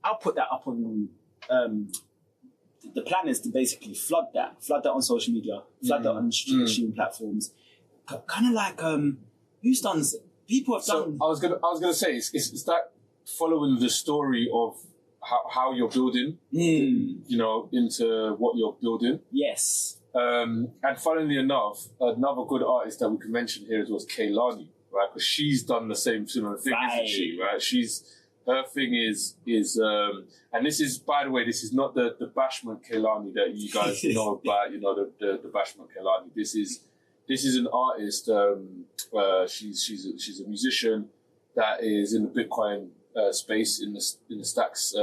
Speaker 2: I'll put that up on. The plan is to basically flood that on social media, flood that on streaming platforms. Kind of like who's done? People have done.
Speaker 1: I was gonna say it's that following the story of how you're building, into what you're building.
Speaker 2: Yes.
Speaker 1: And funnily enough, another good artist that we can mention here was Kehlani, right? Because she's done the similar thing, isn't she? Right? Her thing is, and this is, by the way, this is not the bashment Kehlani that you guys know about. The bashment Kehlani. This is an artist. She's a musician that is in the Bitcoin space in the Stacks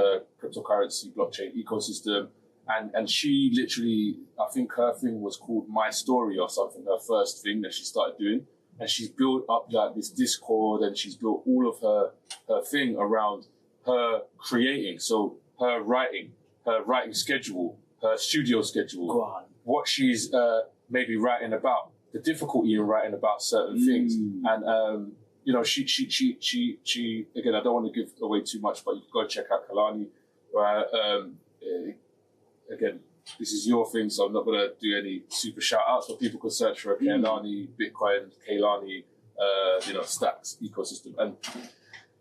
Speaker 1: cryptocurrency blockchain ecosystem. And she literally, I think her thing was called My Story or something, her first thing that she started doing. And she's built up this Discord, and she's built all of her thing around her creating. So her writing schedule, her studio schedule, what she's maybe writing about, the difficulty in writing about certain things. And, she, again, I don't want to give away too much, but you can go check out Kehlani, right? Again, this is your thing, so I'm not going to do any super shout outs, but people can search for Kehlani, Bitcoin, Kehlani, Stacks ecosystem. And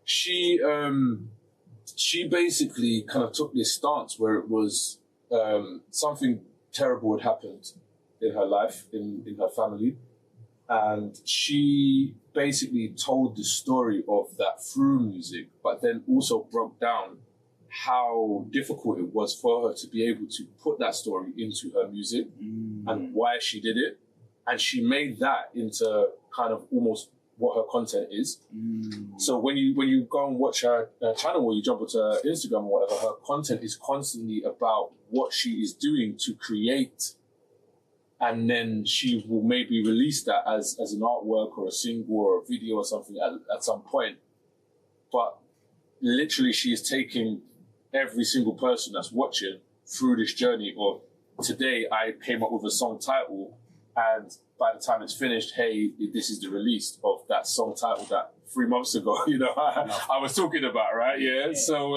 Speaker 1: she basically kind of took this stance where it was something terrible had happened in her life, in her family. And she basically told the story of that through music, but then also broke down how difficult it was for her to be able to put that story into her music and why she did it. And she made that into kind of almost what her content is. So when you go and watch her channel or you jump onto her Instagram or whatever, her content is constantly about what she is doing to create. And then she will maybe release that as an artwork or a single or a video or something at some point. But literally she is taking every single person that's watching through this journey of today I came up with a song title, and by the time it's finished, hey, this is the release of that song title that 3 months ago, I was talking about, right? Yeah. So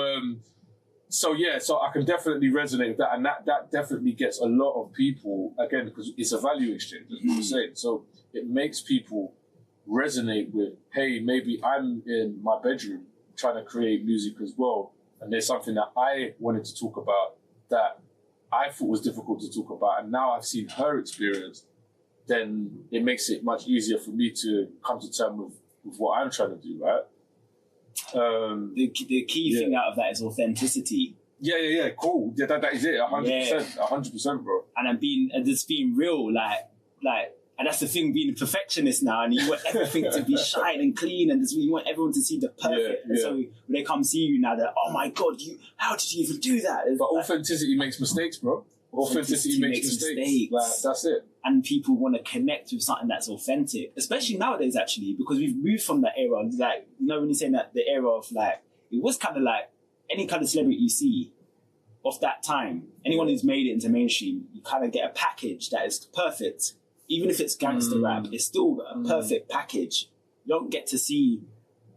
Speaker 1: I can definitely resonate with that, and that definitely gets a lot of people, again, because it's a value exchange, as we were saying. So it makes people resonate with, hey, maybe I'm in my bedroom trying to create music as well, and there's something that I wanted to talk about that I thought was difficult to talk about, and now I've seen her experience, then it makes it much easier for me to come to terms with what I'm trying to do, right?
Speaker 2: The key thing out of that is authenticity.
Speaker 1: Yeah, cool. Yeah, that is it, 100%, bro.
Speaker 2: And just being real, like, and that's the thing, being a perfectionist now, and you want everything to be shine and clean, and you want everyone to see the perfect. And so when they come see you now, they're like, oh my God, how did you even do that?
Speaker 1: But authenticity makes mistakes, bro. Authenticity makes mistakes. Like, that's it.
Speaker 2: And people want to connect with something that's authentic, especially nowadays, actually, because we've moved from that era. Like, when you're saying that the era of like it was kind of like any kind of celebrity you see of that time, anyone who's made it into mainstream, you kind of get a package that is perfect. Even if it's gangster rap, it's still a perfect package. You don't get to see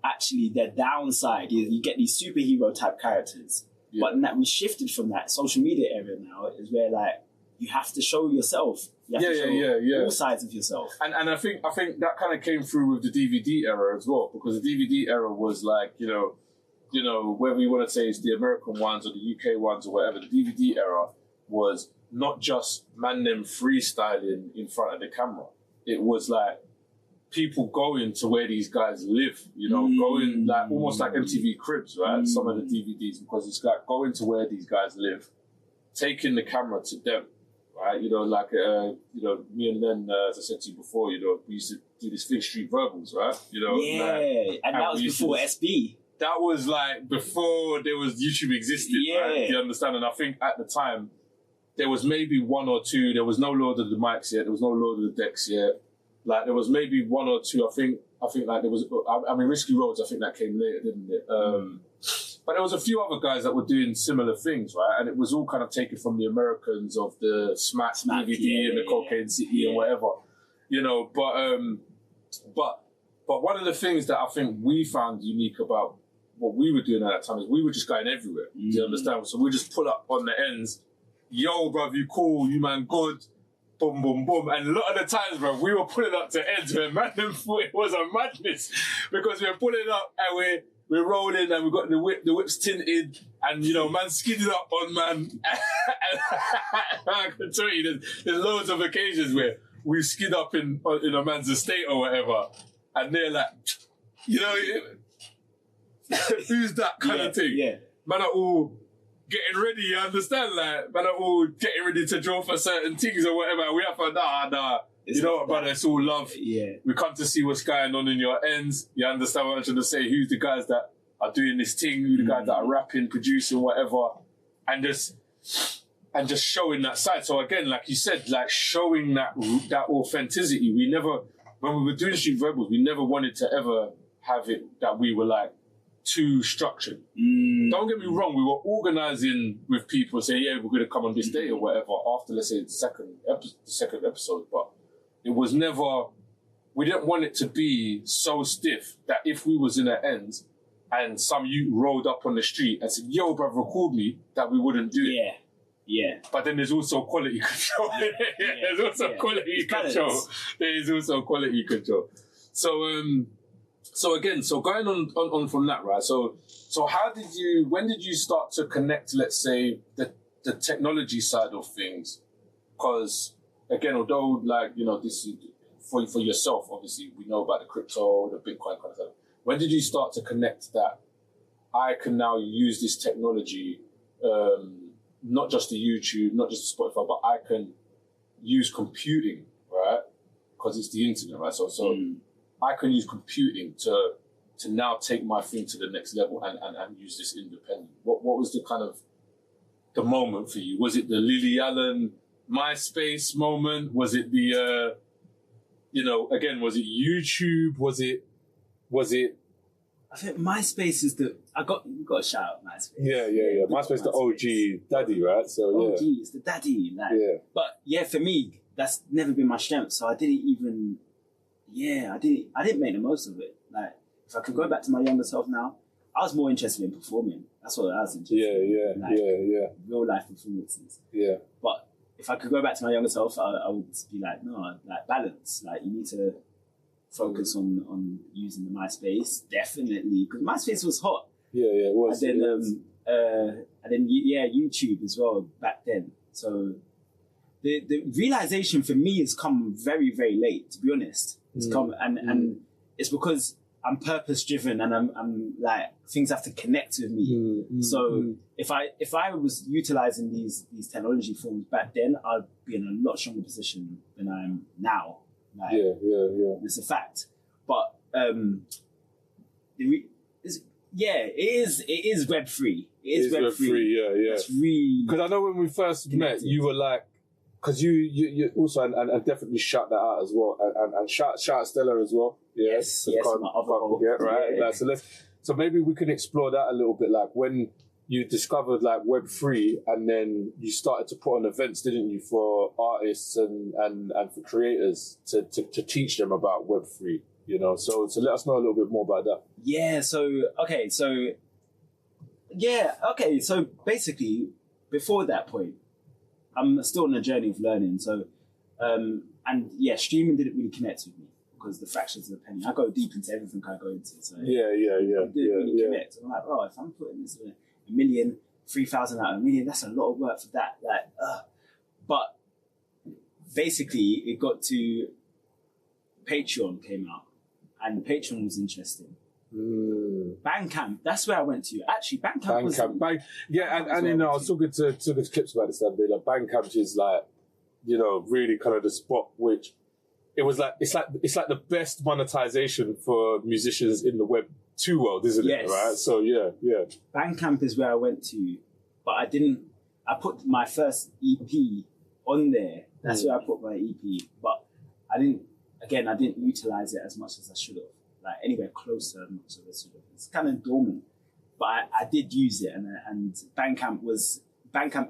Speaker 2: actually their downside. You get these superhero type characters. Yeah. But we shifted from that social media area now is where like you have to show yourself. You have to show all sides of yourself.
Speaker 1: And I think that kind of came through with the DVD era as well, because the DVD era was like, you know, whether you want to say it's the American ones or the UK ones or whatever, the DVD era was not just man them freestyling in front of the camera. It was like people going to where these guys live, you know, going like almost like MTV Cribs, right? Some of the DVDs, because it's like going to where these guys live, taking the camera to them, right? You know, like, you know, me and Len, as I said to you before, you know, we used to do this Fig Street Verbals, right? You know,
Speaker 2: like, and that was before SB.
Speaker 1: That was like before there was YouTube existed, right? Do you understand? And I think at the time, there was maybe one or two, there was no Lord of the Mics yet, there was no Lord of the Decks yet. Like there was maybe one or two, I think like there was, I mean, Risky Roads, I think that came later, didn't it? But there was a few other guys that were doing similar things, right? And it was all kind of taken from the Americans of the Smack DVD and the Cocaine City and whatever, you know. But one of the things that I think we found unique about what we were doing at that time is we were just going everywhere. Do you understand? So we just pull up on the ends. Yo, bruv, you cool, you man good. Boom, boom, boom. And a lot of the times, bro, we were pulling up to ends where man thought it was a madness, because we were pulling up and we're rolling and we got the whips tinted, and you know, man skidded up on man. And I can tell you, there's loads of occasions where we skid up in a man's estate or whatever, and they're like, you know, who's that kind of thing?
Speaker 2: Yeah.
Speaker 1: Man are all getting ready, you understand? Like, man are all getting ready to draw for certain things or whatever. We have to, nah. You know what, brother? It's all love.
Speaker 2: Yeah.
Speaker 1: We come to see what's going on in your ends. You understand what I'm trying to say? Who's the guys that are doing this thing? Who the guys that are rapping, producing, whatever, and just showing that side. So again, like you said, like showing that authenticity. We never, when we were doing Street Rebels, we never wanted to ever have it that we were like too structured. Don't get me wrong, we were organising with people, say, yeah, we're going to come on this day or whatever, after, let's say, the second episode, but it was never, we didn't want it to be so stiff that if we was in an end and some youth rolled up on the street and said, yo, bruv, record me, that we wouldn't do it.
Speaker 2: Yeah.
Speaker 1: But then there's also quality control. There's also quality control. There is also quality control. So again, going on from that, right? So when did you start to connect, let's say, the technology side of things? Because again, although like, you know, this is for yourself, obviously, we know about the crypto, the Bitcoin kind of thing. When did you start to connect that I can now use this technology, not just the YouTube, not just the Spotify, but I can use computing, right? Because it's the internet, right? So I can use computing to now take my thing to the next level and use this independent. What was the kind of the moment for you? Was it the Lily Allen MySpace moment? Was it the again, was it YouTube? Was it
Speaker 2: I think MySpace is you got to shout out MySpace.
Speaker 1: Yeah. MySpace, the OG daddy, right? So
Speaker 2: OG, it's the daddy, like. Yeah. But yeah, for me, that's never been my strength. So I didn't even. Yeah, I didn't make the most of it. Like, if I could go back to my younger self now, I was more interested in performing. That's what I was interested in. Yeah. Real life performances.
Speaker 1: Yeah.
Speaker 2: But if I could go back to my younger self, I would be like, no, like balance. Like, you need to focus on using the MySpace, definitely, because MySpace was hot.
Speaker 1: Yeah, it was.
Speaker 2: And then YouTube as well back then. So the realization for me has come very, very late, to be honest. It's come and it's because I'm purpose driven and I'm like, things have to connect with me. So if I was utilizing these technology forms back then, I'd be in a lot stronger position than I am now. Like, it's a fact. But it is WebFree. It is WebFree.
Speaker 1: Yeah.
Speaker 2: It's really,
Speaker 1: because I know when we first met, you were like, because you also and definitely shout that out as well, and shout Stella as well.
Speaker 2: Yes, my other
Speaker 1: forget, right? Yeah. Like, So maybe we can explore that a little bit, like when you discovered like Web3 and then you started to put on events, didn't you, for artists and for creators to teach them about Web3, you know? So let us know a little bit more about that.
Speaker 2: Yeah, so basically, before that point, I'm still on a journey of learning. So, streaming didn't really connect with me because the fractions of the penny. I go deep into everything I go into. So it didn't really connect. I'm like, if I'm putting this in a million, 3,000 out of a million, that's a lot of work for that. But basically, it got to Patreon came out, and Patreon was interesting. Bandcamp, that's where I went to. Actually, Bandcamp was...
Speaker 1: and you know, I was talking to clips about this the other day. Like, Bandcamp is like, you know, really kind of the spot which it's like the best monetization for musicians in the Web 2 world, isn't it? Right? So yeah.
Speaker 2: Bandcamp is where I went to, but I put my first EP on there. That's where I put my EP, but I didn't utilize it as much as I should have. Like anywhere closer, not so as it's kind of dormant, but I did use it, and Bandcamp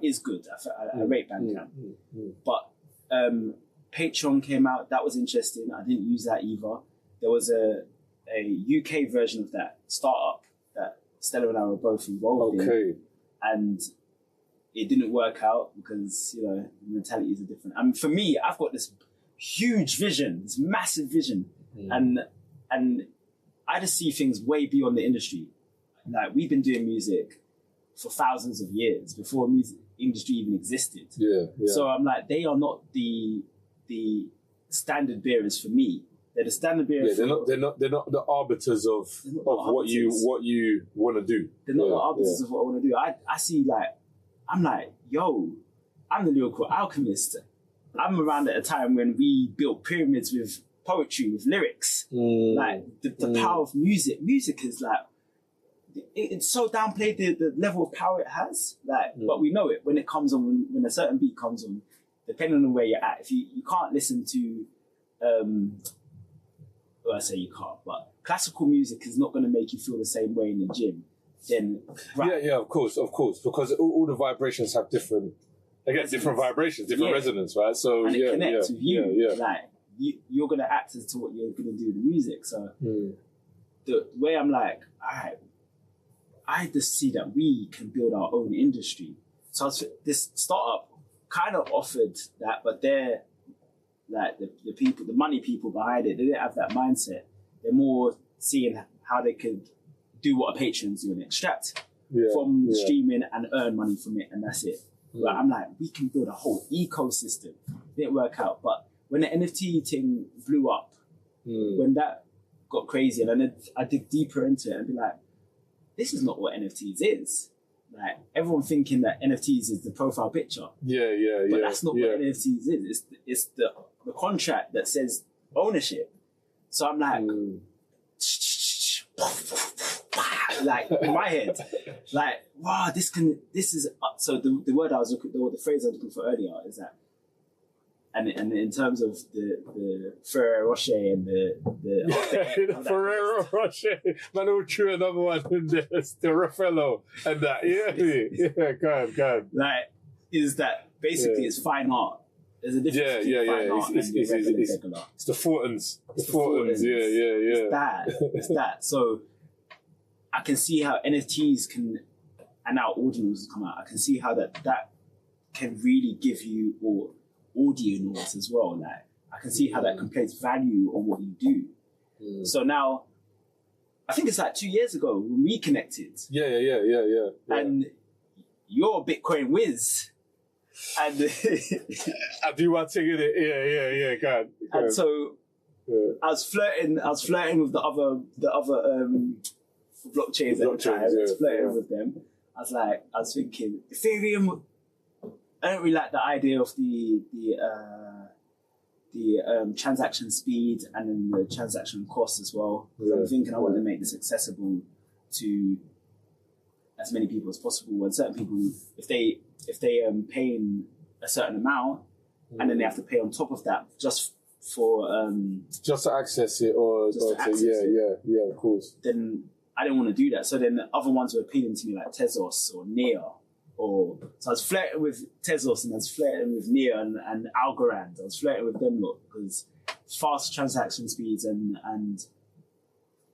Speaker 2: is good. I rate Bandcamp, but Patreon came out. That was interesting. I didn't use that either. There was a UK version of that startup that Stella and I were both involved in, and it didn't work out because, you know, the mentalities are different. And for me, I've got this huge vision, this massive vision, and I just see things way beyond the industry. Like, we've been doing music for thousands of years before music industry even existed. Yeah. So I'm like, they are not the standard bearers for me. They're the standard bearers.
Speaker 1: They're not the arbiters of what you want to do.
Speaker 2: They're not the arbiters of what I want to do. I see, like, I'm like, yo, I'm the Lyrical Alchemist. I'm around at a time when we built pyramids with poetry, with lyrics. Like, the power of music. Music is like, it's so downplayed the level of power it has. Like, but we know it when it comes on, when a certain beat comes on, depending on where you're at. If you can't listen to, well, I say you can't, but classical music is not going to make you feel the same way in the gym. Then
Speaker 1: of course, because all the vibrations have different vibrations, different resonance, right? So
Speaker 2: and it connects with you. Like, you're going to act as to what you're going to do with the music. So the way I'm like, all right, I just see that we can build our own industry. So this startup kind of offered that, but they're like the people, the money people behind it, they didn't have that mindset. They're more seeing how they could do what a Patreon's doing, extract from streaming and earn money from it, and that's it. But I'm like, we can build a whole ecosystem. It didn't work out. But when the NFT thing blew up, when that got crazy, and then I dig deeper into it and be like, this is not what NFTs is. Like, everyone thinking that NFTs is the profile picture. But that's not what NFTs is. It's the contract that says ownership. So I'm like, like, in my head, like, wow, this is, so the word I was looking, the phrase I was looking for earlier is that, and in terms of the Ferrero Rocher and the
Speaker 1: Ferrero Rocher, man, who threw another one in the Raffaello and that, go on.
Speaker 2: Like, is that basically it's fine art. There's a difference between fine art and regular art.
Speaker 1: It's the Fortons. It's
Speaker 2: that. So I can see how NFTs can, and now ordinals come out, I can see how that can really give you, or audios as well. Like, I can see how that can place value on what you do. So now, I think it's like 2 years ago when we connected.
Speaker 1: Yeah.
Speaker 2: And you're a Bitcoin whiz. And
Speaker 1: I do want to get it. Yeah. Go on.
Speaker 2: And so I was flirting with the other blockchains at the time. I was flirting with them. I was thinking, Ethereum, I don't really like the idea of the transaction speed and then the transaction cost as well. I'm thinking I want to make this accessible to as many people as possible. And certain people, if they paying a certain amount and then they have to pay on top of that just for
Speaker 1: just to access it, or
Speaker 2: just to access it.
Speaker 1: Yeah, of course.
Speaker 2: Then I didn't want to do that. So then the other ones were appealing to me, like Tezos or Nia. So I was flirting with Tezos and I was flirting with Nia and Algorand. I was flirting with them lot because fast transaction speeds and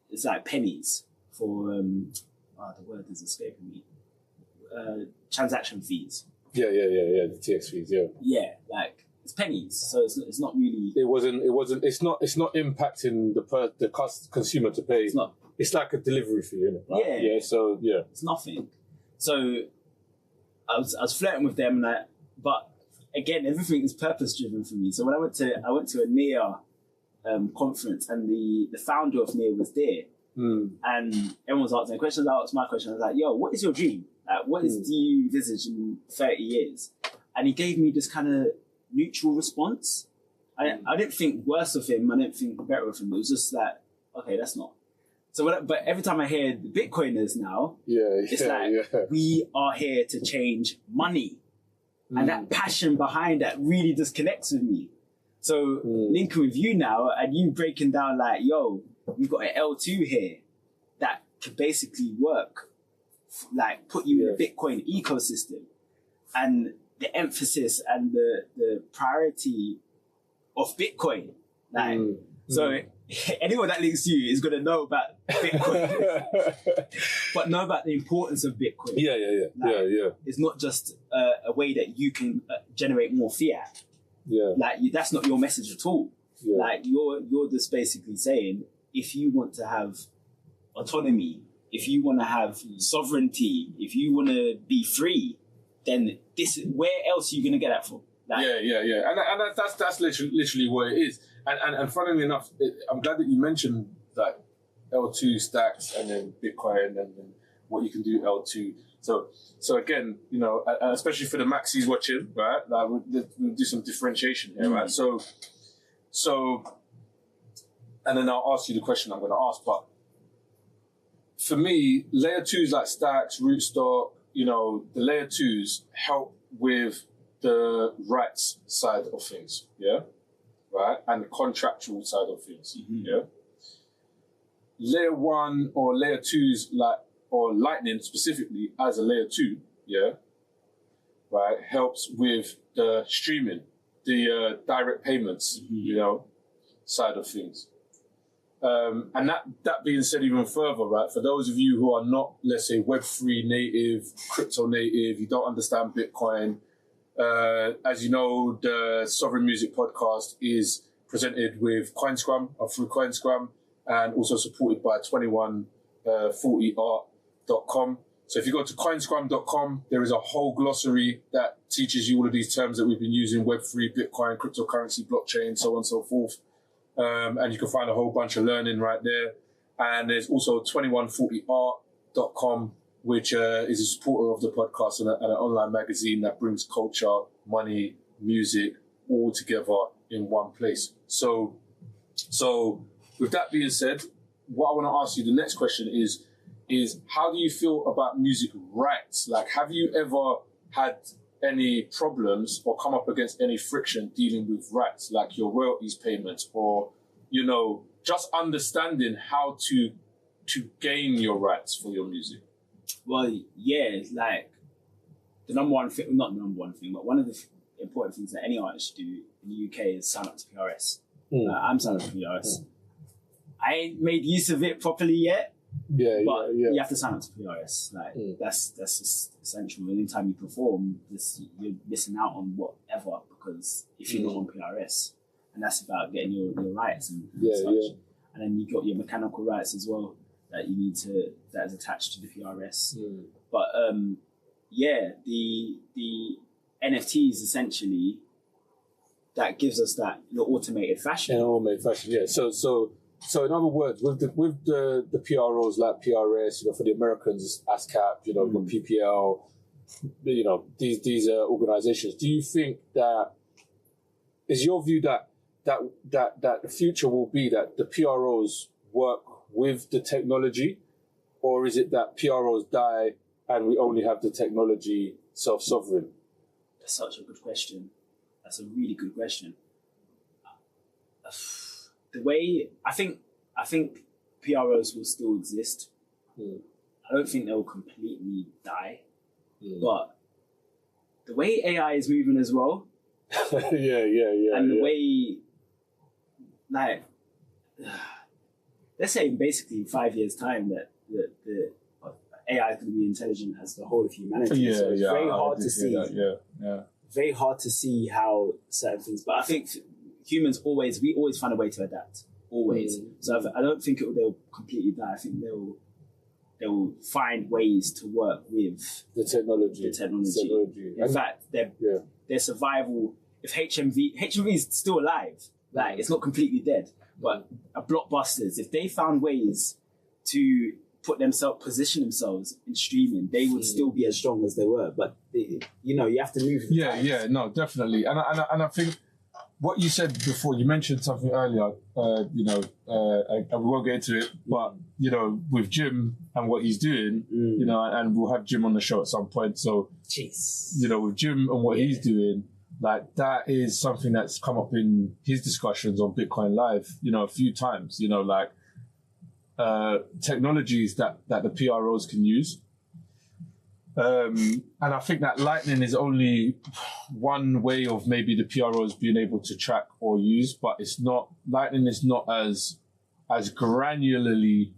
Speaker 2: it's like pennies for the word is escaping me. Transaction fees.
Speaker 1: Yeah. The TX fees. Yeah.
Speaker 2: Yeah, like it's pennies. So it's not really.
Speaker 1: It's not impacting the consumer to pay.
Speaker 2: It's not.
Speaker 1: It's like a delivery fee, isn't it? Right?
Speaker 2: Yeah.
Speaker 1: Yeah. So yeah.
Speaker 2: It's nothing. So I was flirting with them, but again, everything is purpose driven for me. So when I went to a NIA conference, and the founder of NIA was there, and everyone was asking questions. I asked my question. I was like, "Yo, what is your dream? What do you envisage in 30 years?" And he gave me this kind of neutral response. I didn't think worse of him. I didn't think better of him. It was just like, okay, that's not. So, but every time I hear the Bitcoiners now, it's like we are here to change money, and that passion behind that really just connects with me. So linking with you now, and you breaking down like, yo, we've got an L2 here that could basically work, like put you in the Bitcoin ecosystem, and the emphasis and the priority of Bitcoin, like so. Anyone that links to you is going to know about Bitcoin, but know about the importance of Bitcoin.
Speaker 1: Yeah.
Speaker 2: It's not just a way that you can generate more fiat.
Speaker 1: Yeah.
Speaker 2: Like that's not your message at all.
Speaker 1: Yeah.
Speaker 2: Like you're just basically saying, if you want to have autonomy, if you want to have sovereignty, if you want to be free, then where else are you going to get that from? Like,
Speaker 1: yeah. And that's literally what it is. And funnily enough, I'm glad that you mentioned that L2 stacks and then Bitcoin and then what you can do L2. So again, you know, especially for the maxis watching, right? Like we'll do some differentiation here, right? So, and then I'll ask you the question I'm going to ask. But for me, layer 2s like stacks, rootstock, you know, the layer 2s help with the rights side of things, yeah? Right? And the contractual side of things, yeah? Layer 1 or layer 2s, or Lightning specifically as a layer 2, yeah? Right? Helps with the streaming, the direct payments, you know, side of things. And that being said even further, right, for those of you who are not, let's say, Web3 native, crypto native, you don't understand Bitcoin, as you know, the Sovereign Music Podcast is presented with Coinscrum, or through Coinscrum, and also supported by 2140art.com. So if you go to coinscrum.com, there is a whole glossary that teaches you all of these terms that we've been using: Web3, Bitcoin, cryptocurrency, blockchain, so on and so forth. And you can find a whole bunch of learning right there. And there's also 2140art.com, which is a supporter of the podcast and an online magazine that brings culture, money, music all together in one place. So with that being said, what I want to ask you, the next question is how do you feel about music rights? Like, have you ever had any problems or come up against any friction dealing with rights, like your royalties payments, or, you know, just understanding how to gain your rights for your music?
Speaker 2: Well, yeah, like the number one thing, not the number one thing, but one of the important things that any artist should do in the UK is sign up to PRS. I'm signed up to PRS. I ain't made use of it properly yet. But you have to sign up to PRS. Like that's just essential. Anytime you perform, you're missing out on whatever, because if you're not on PRS, and that's about getting your rights and such. And then you got your mechanical rights as well that you need that is attached to the PRS. But the NFTs essentially that gives us that automated fashion.
Speaker 1: Yeah. So in other words, with the PROs like PRS, you know, for the Americans, it's ASCAP, you know, PPL, you know, these organizations. Do you think that is your view that the future will be that the PROs work with the technology, or is it that PROs die and we only have the technology self-sovereign?
Speaker 2: That's such a good question. That's a really good question. The way I think PROs will still exist, I don't think they'll completely die. But the way AI is moving as well, and the way, like, let's say basically 5 years' time that the AI is going to be intelligent as the whole of humanity. So it's very hard to see. Very hard to see how certain things. But I think humans we always find a way to adapt. Always. So I don't think they'll completely die. I think they'll find ways to work with
Speaker 1: the technology.
Speaker 2: In fact, their survival. If HMV is still alive, like it's not completely dead. But blockbusters, if they found ways to position themselves in streaming, they would still be as strong as they were. But you have to move.
Speaker 1: No, definitely. And I think what you said before, you mentioned something earlier. We won't get into it, but with Jim and what he's doing, and we'll have Jim on the show at some point. So, with Jim and what he's doing, like that is something that's come up in his discussions on Bitcoin Live, a few times. Technologies that the PROs can use. And I think that Lightning is only one way of maybe the PROs being able to track or use, but Lightning is not as granularly,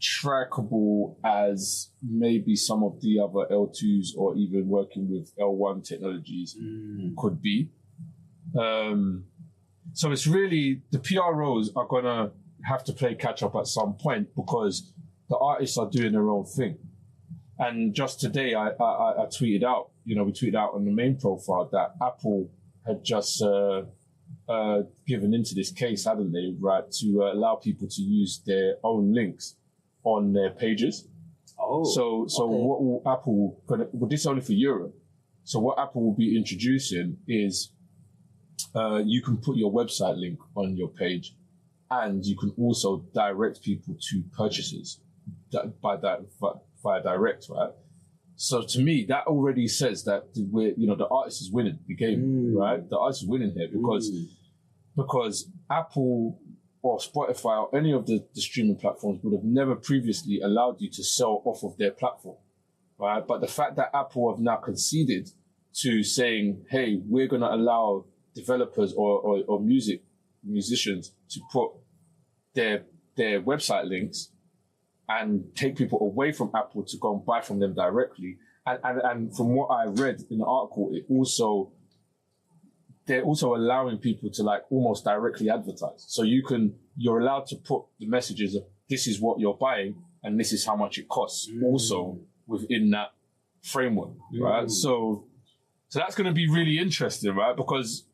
Speaker 1: trackable as maybe some of the other L2s or even working with L1 technologies could be. So it's really, the PROs are going to have to play catch up at some point because the artists are doing their own thing. And just today, I tweeted out, we tweeted out on the main profile that Apple had just given into this case, hadn't they, right, to allow people to use their own links on their pages. So what will Apple, this is only for Europe. So what Apple will be introducing is you can put your website link on your page, and you can also direct people to purchases via direct, right? So to me, that already says that the artist is winning the game, right? The artist is winning here because Apple or Spotify or any of the streaming platforms would have never previously allowed you to sell off of their platform, right? But the fact that Apple have now conceded to saying, hey, we're going to allow developers or musicians to put their website links and take people away from Apple to go and buy from them directly. And from what I read in the article, they're also allowing people to like almost directly advertise. So you're allowed to put the messages of this is what you're buying and this is how much it costs also within that framework, right? So that's going to be really interesting, right? Because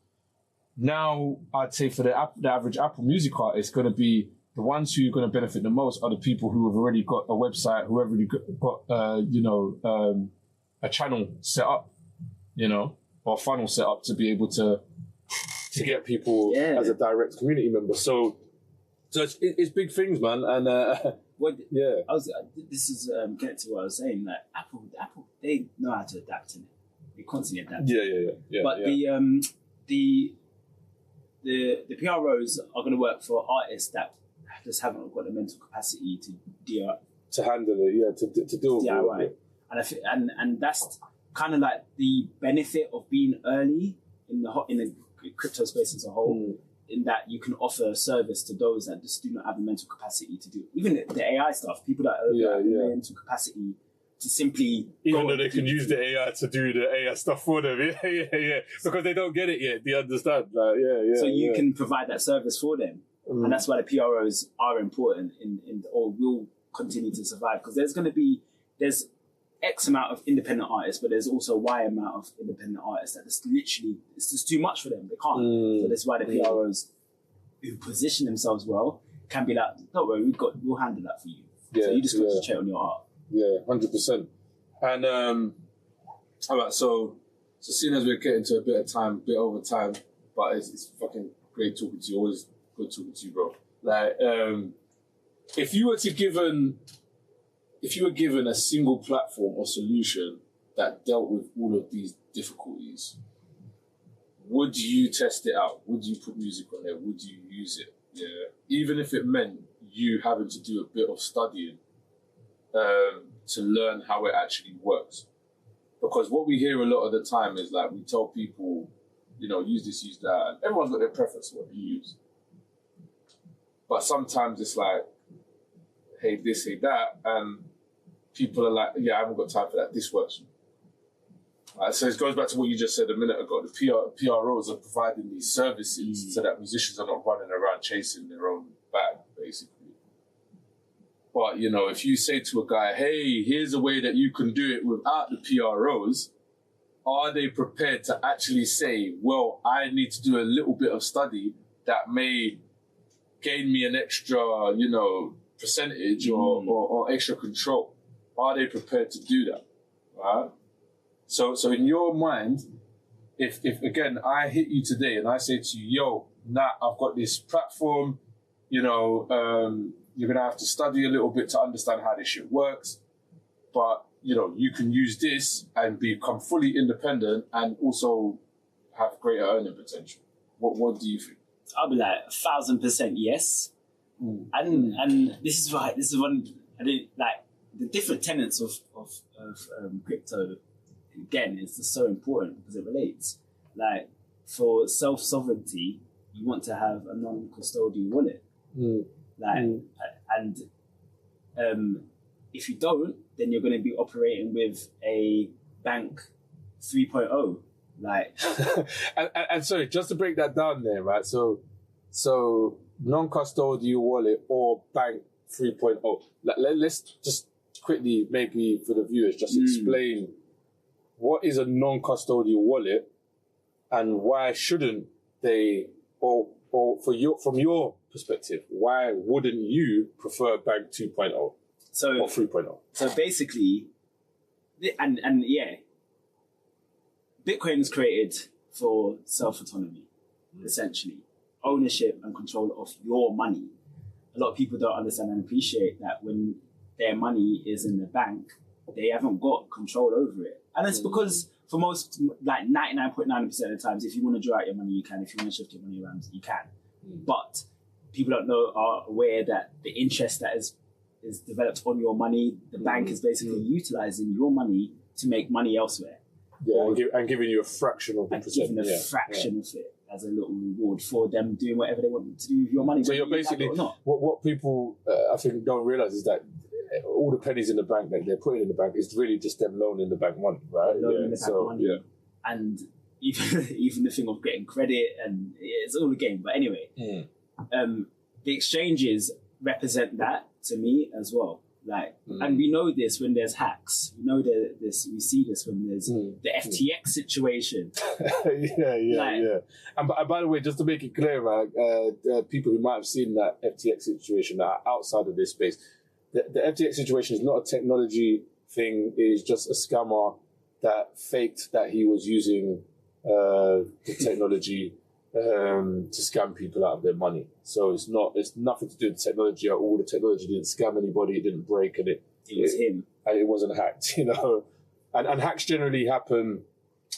Speaker 1: now I'd say for the average Apple Music artist, it's going to be the ones who are going to benefit the most are the people who have already got a website, who have already got a channel set up, or a funnel set up to be able to get people as a direct community member. So it's big things, man. And
Speaker 2: this is connected to what I was saying. Like Apple, they know how to adapt in it. They constantly adapt.
Speaker 1: Yeah.
Speaker 2: But the PROs are going to work for artists that just haven't got the mental capacity to
Speaker 1: handle it, to deal with
Speaker 2: DIY.
Speaker 1: it.
Speaker 2: And that's kind of like the benefit of being early in the crypto space as a whole, in that you can offer a service to those that just do not have the mental capacity to do it. Even the AI stuff, people that have the mental capacity to simply...
Speaker 1: Even though they can use the AI to do the AI stuff for them. Yeah. Because they don't get it yet. They understand.
Speaker 2: So you can provide that service for them. And that's why the PROs are important or will continue to survive. Because there's X amount of independent artists, but there's also Y amount of independent artists that it's just too much for them. They can't. So that's why the PROs who position themselves well can be like, don't worry, we'll handle that for you. So you just concentrate on your art.
Speaker 1: Yeah, 100%. And all right, so seeing as we're getting to a bit over time, but it's fucking great talking to you. Always good talking to you, bro. Like, if you were given a single platform or solution that dealt with all of these difficulties, would you test it out? Would you put music on there? Would you use it? Yeah. Even if it meant you having to do a bit of studying to learn how it actually works. Because what we hear a lot of the time is like we tell people, use this, use that, and everyone's got their preference for what they use. But sometimes it's like, hey, this, hey, that, and people are like, yeah, I haven't got time for that. This works. So it goes back to what you just said a minute ago. The PROs are providing these services so that musicians are not running around chasing their own bag, basically. But, if you say to a guy, hey, here's a way that you can do it without the PROs, are they prepared to actually say, well, I need to do a little bit of study that may gain me an extra, percentage or extra control? Are they prepared to do that? Right? So in your mind, if again, I hit you today and I say to you, yo, Nat, I've got this platform, you're going to have to study a little bit to understand how this shit works. But, you can use this and become fully independent and also have greater earning potential. What do you think?
Speaker 2: I'll be like 1,000% yes. And this is right. This is one, like the different tenets of crypto, again, is just so important because it relates. Like for self-sovereignty, you want to have a non-custodial wallet. And if you don't, then you're going to be operating with a bank 3.0. Like,
Speaker 1: and sorry, just to break that down there, right? So non-custodial wallet or bank 3.0. Let's just quickly, maybe for the viewers, just explain what is a non-custodial wallet and why shouldn't they, or from your perspective, why wouldn't you prefer Bank 2.0 or 3.0?
Speaker 2: So basically, and yeah, Bitcoin is created for self-autonomy, essentially. Ownership and control of your money. A lot of people don't understand and appreciate that when their money is in the bank, they haven't got control over it. And it's because for most, like 99.9% of the times, if you want to draw out your money, you can. If you want to shift your money around, you can. But people are aware that the interest that is developed on your money, the bank is basically utilizing your money to make money elsewhere.
Speaker 1: Yeah, and giving you a fraction of the percent.
Speaker 2: Giving a fraction of it as a little reward for them doing whatever they want to do with your money.
Speaker 1: So you're basically, what people I think don't realize is that all the pennies in the bank that they're putting in the bank is really just them loaning the bank money, right?
Speaker 2: Loaning the bank money. And even the thing of getting credit, and it's all a game. But anyway, the exchanges represent that to me as well. Like, and we know this when there's hacks. We know we see this when there's the FTX situation.
Speaker 1: Yeah. And by the way, just to make it clear, right, people who might have seen that FTX situation that are outside of this space, the FTX situation is not a technology thing. It is just a scammer that faked that he was using the technology to scam people out of their money. So it's nothing to do with technology at all. The technology didn't scam anybody, it didn't break, and it
Speaker 2: was him.
Speaker 1: And it wasn't hacked, And hacks generally happen,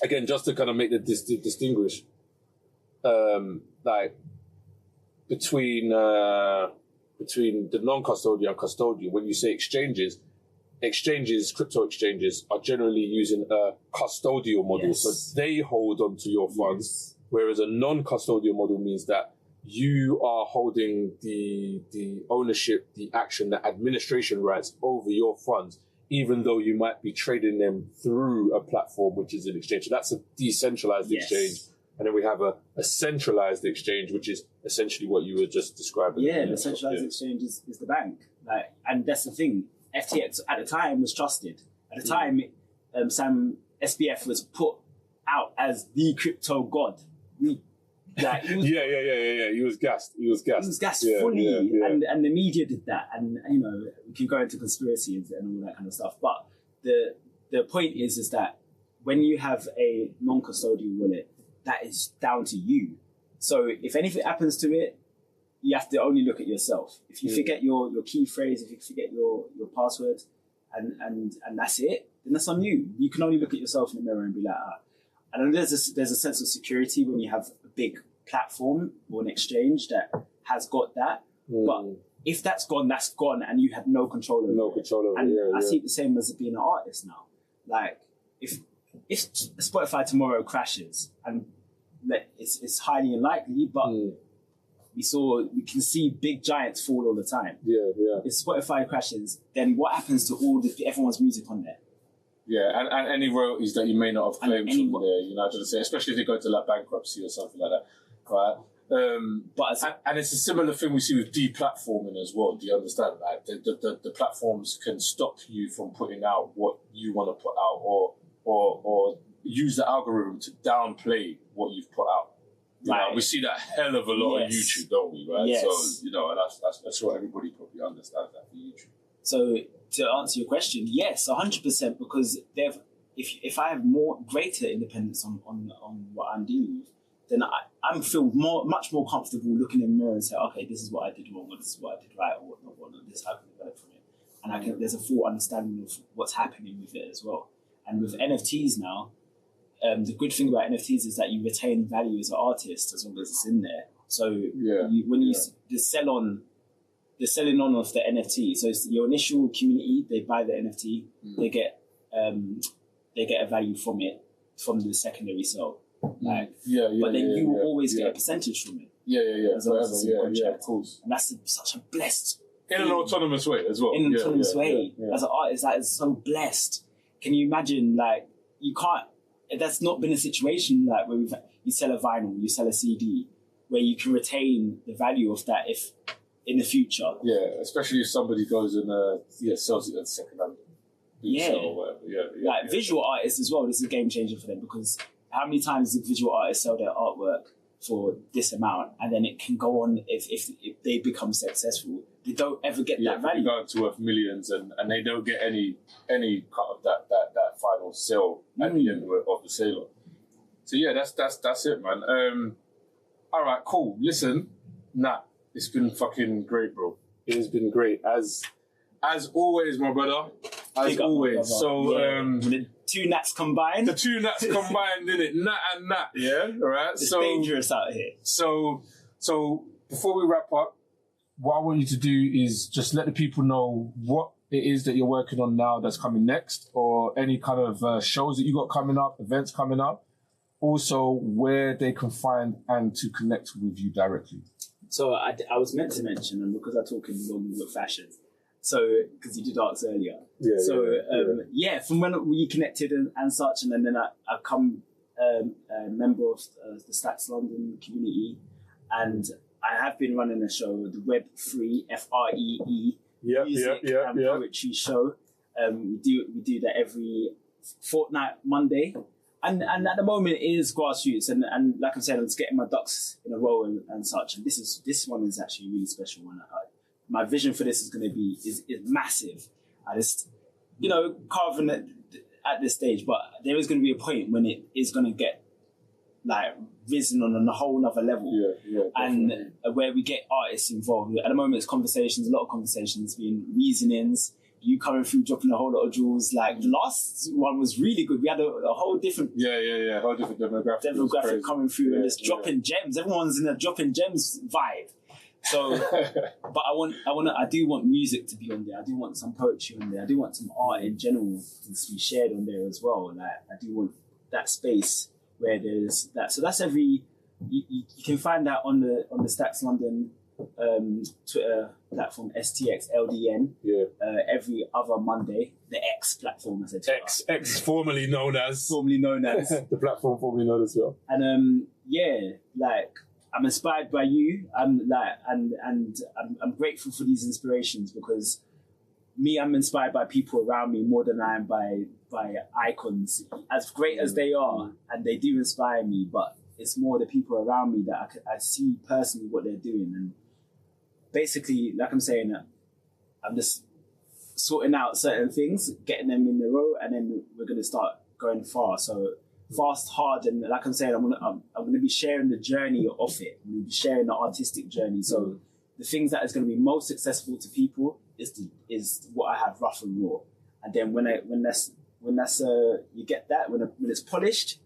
Speaker 1: again, just to kind of make the distinguish, like between the non-custodial and custodial. When you say exchanges, crypto exchanges are generally using a custodial model. So they hold onto your funds. Whereas a non-custodial model means that you are holding the ownership, the action, the administration rights over your funds, even though you might be trading them through a platform, which is an exchange. So that's a decentralized exchange. And then we have a centralized exchange, which is essentially what you were just describing.
Speaker 2: Yeah, the centralized exchange is the bank. And that's the thing. FTX at the time was trusted. At the time, Sam SBF was put out as the crypto god. He was gassed. He was gassed fully, and the media did that, and we can go into conspiracies and all that kind of stuff. But the point is that when you have a non-custodial wallet, that is down to you. So if anything happens to it, you have to only look at yourself. If you forget your key phrase, if you forget your password, and that's it, then that's on you. You can only look at yourself in the mirror and be like, and there's a sense of security when you have a big platform or an exchange that has got that. But if that's gone, and you have no control over it.
Speaker 1: No control over it.
Speaker 2: And I
Speaker 1: Yeah.
Speaker 2: see it the same as being an artist now. Like if Spotify tomorrow crashes, and it's highly unlikely, but we can see big giants fall all the time.
Speaker 1: Yeah.
Speaker 2: If Spotify crashes, then what happens to everyone's music on there?
Speaker 1: Yeah, and any royalties that you may not have claimed from there, you know what I'm saying? Especially if they go to like bankruptcy or something like that, right? And it's a similar thing we see with deplatforming as well. Do you understand? Like the platforms can stop you from putting out what you want to put out, or use the algorithm to downplay what you've put out. You know, we see that hell of a lot on YouTube, don't we? Right?
Speaker 2: Yes.
Speaker 1: So you know, and that's sure everybody probably understands that for YouTube.
Speaker 2: So to answer your question, yes, 100%, because if I have greater independence on what I'm dealing with, then I'm feel much more comfortable looking in the mirror and say, okay, this is what I did wrong, or this is what I did right, or whatnot, this is how I can develop from it. And there's a full understanding of what's happening with it as well. And with NFTs now, the good thing about NFTs is that you retain value as an artist as long as it's in there. So the selling on of the NFT, so it's your initial community, they buy the NFT, they get a value from it from the secondary sale. But then you will always get a percentage from it.
Speaker 1: As long as it's in contract. Of course.
Speaker 2: And that's such a blessed
Speaker 1: in an autonomous way as well.
Speaker 2: In an autonomous way. As an artist, that is so blessed. Can you imagine, like, you can't, that's not been a situation like where you sell a vinyl, you sell a CD, where you can retain the value of that if in the future. Yeah,
Speaker 1: especially if somebody goes and sells it at second-hand. Or whatever.
Speaker 2: Visual artists as well, this is a game changer for them, because how many times do visual artists sell their artwork for this amount, and then it can go on if they become successful, they don't ever get that value.
Speaker 1: Go to worth millions, and they don't get any cut of that final sale at the end of the sale. So that's it, man. All right, cool. Listen, Nat, it's been fucking great, bro. It has been great as always, my brother. As always. So
Speaker 2: the two Nats combined.
Speaker 1: The two Nats combined, innit? Nat and Nat, yeah? All right.
Speaker 2: It's dangerous out here.
Speaker 1: So before we wrap up, what I want you to do is just let the people know what it is that you're working on now that's coming next, or any kind of shows that you got coming up, events coming up. Also, where they can find and to connect with you directly.
Speaker 2: So I was meant to mention, and because I talk in long with fashion, so because you did ask earlier. From when we connected and such, and then I come a member of the Stacks London community, and I have been running a show, the WebFree, FREE, music and poetry show. We do that every fortnight Monday. And at the moment it is grassroots, and like I said, I'm just getting my ducks in a row and such. And this one is actually a really special one. My vision for this is going to be is massive. I just carving it at this stage, but there is going to be a point when it is going to get like risen on a whole other level, and where we get artists involved. At the moment, it's conversations, a lot of conversations, being reasonings. You coming through, dropping a whole lot of jewels. Like the last one was really good. We had a whole different,
Speaker 1: whole different demographic
Speaker 2: coming through, and just dropping gems. Everyone's in a dropping gems vibe. So, but I do want music to be on there. I do want some poetry on there. I do want some art in general to be shared on there as well. Like I do want that space where there's that. So that's you can find that on the Stacks London Twitter platform, STXLDN, every other Monday. The X platform, I said.
Speaker 1: X formerly known as
Speaker 2: the
Speaker 1: platform formerly known as well.
Speaker 2: And I'm inspired by you. I'm grateful for these inspirations, because I'm inspired by people around me more than I am by icons, as great as they are, and they do inspire me. But it's more the people around me that I see personally what they're doing, and basically, like I'm saying, I'm just sorting out certain things, getting them in the row, and then we're going to start going fast. So fast, hard, and like I'm saying, I'm going to be sharing the journey of it. I'm going to be sharing the artistic journey. So the things that is going to be most accessible to people is what I have rough and raw. And then when you get that, when it's polished,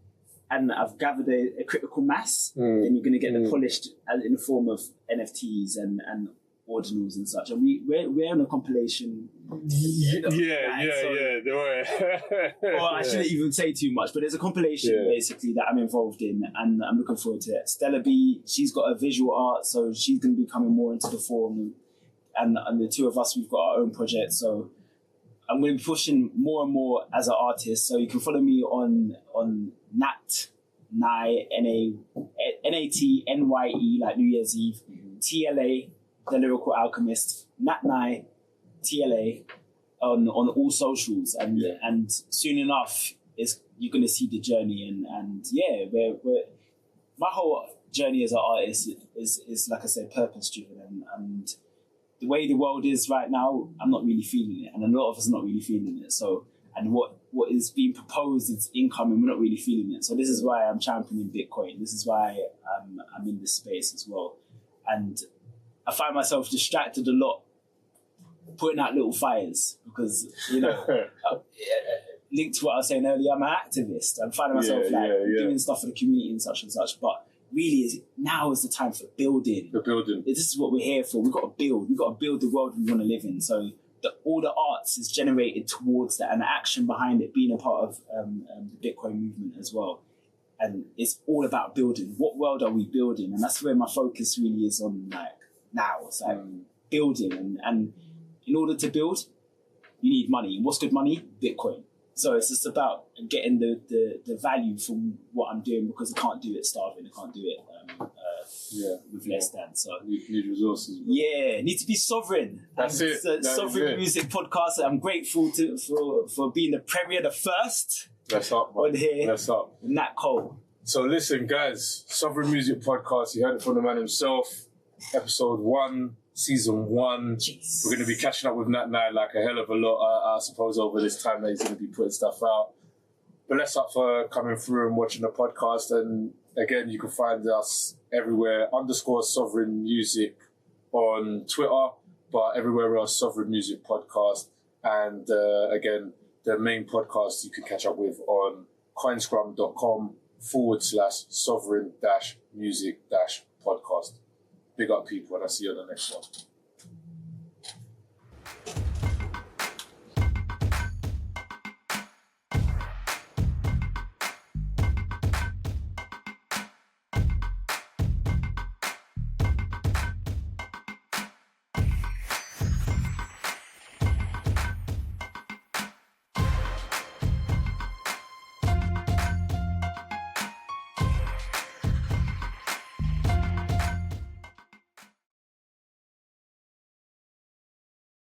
Speaker 2: and I've gathered a critical mass, then you're going to get the polished in the form of NFTs and ordinals and such. And we're on a compilation.
Speaker 1: Yeah. Don't worry.
Speaker 2: Well, I shouldn't even say too much, but there's a compilation basically that I'm involved in, and I'm looking forward to it. Stella B, she's got a visual art, so she's going to be coming more into the form, and the two of us, we've got our own project. So I'm going to be pushing more and more as an artist. So you can follow me on Nat Nye, Natnye, like New Year's Eve, TLA, The Lyrical Alchemist, Nat Nye, TLA, on all socials, and soon enough you're going to see the journey, and we're my whole journey as an artist is like I said, purpose driven, and the way the world is right now, I'm not really feeling it, and a lot of us are not really feeling it. So, and what is being proposed is incoming, we're not really feeling it. So this is why I'm championing Bitcoin. This is why I'm in this space as well, and I find myself distracted a lot, putting out little fires, because, linked to what I was saying earlier, I'm an activist. I'm finding myself doing stuff for the community and such, but really now is the time for building. The building. This is what we're here for. We've got to build. We've got to build the world we want to live in. So all the arts is generated towards that, and the action behind it being a part of the Bitcoin movement as well. And it's all about building. What world are we building? And that's where my focus really is on, like, now. It's like building, and in order to build, you need money. And what's good money? Bitcoin. So it's just about getting the value from what I'm doing, because I can't do it starving. I can't do it with less than. So
Speaker 1: need resources. Bro.
Speaker 2: Yeah, need to be sovereign.
Speaker 1: That's it.
Speaker 2: It's a Sovereign Music Podcast. I'm grateful for being the premier, the first.
Speaker 1: That's up, man.
Speaker 2: On here.
Speaker 1: That's up.
Speaker 2: Nat Cole.
Speaker 1: So listen, guys, Sovereign Music Podcast. You heard it from the man himself. Episode 1. Season 1.
Speaker 2: Jeez.
Speaker 1: We're going to be catching up with Nat Nye like a hell of a lot, I suppose, over this time that he's going to be putting stuff out. But let's up for coming through and watching the podcast. And again, you can find us everywhere, _Sovereign Music on Twitter, but everywhere else, Sovereign Music Podcast. And again, the main podcast you can catch up with on coinscrum.com /sovereign-music-podcast. Big up, people, and I'll see you on the next one.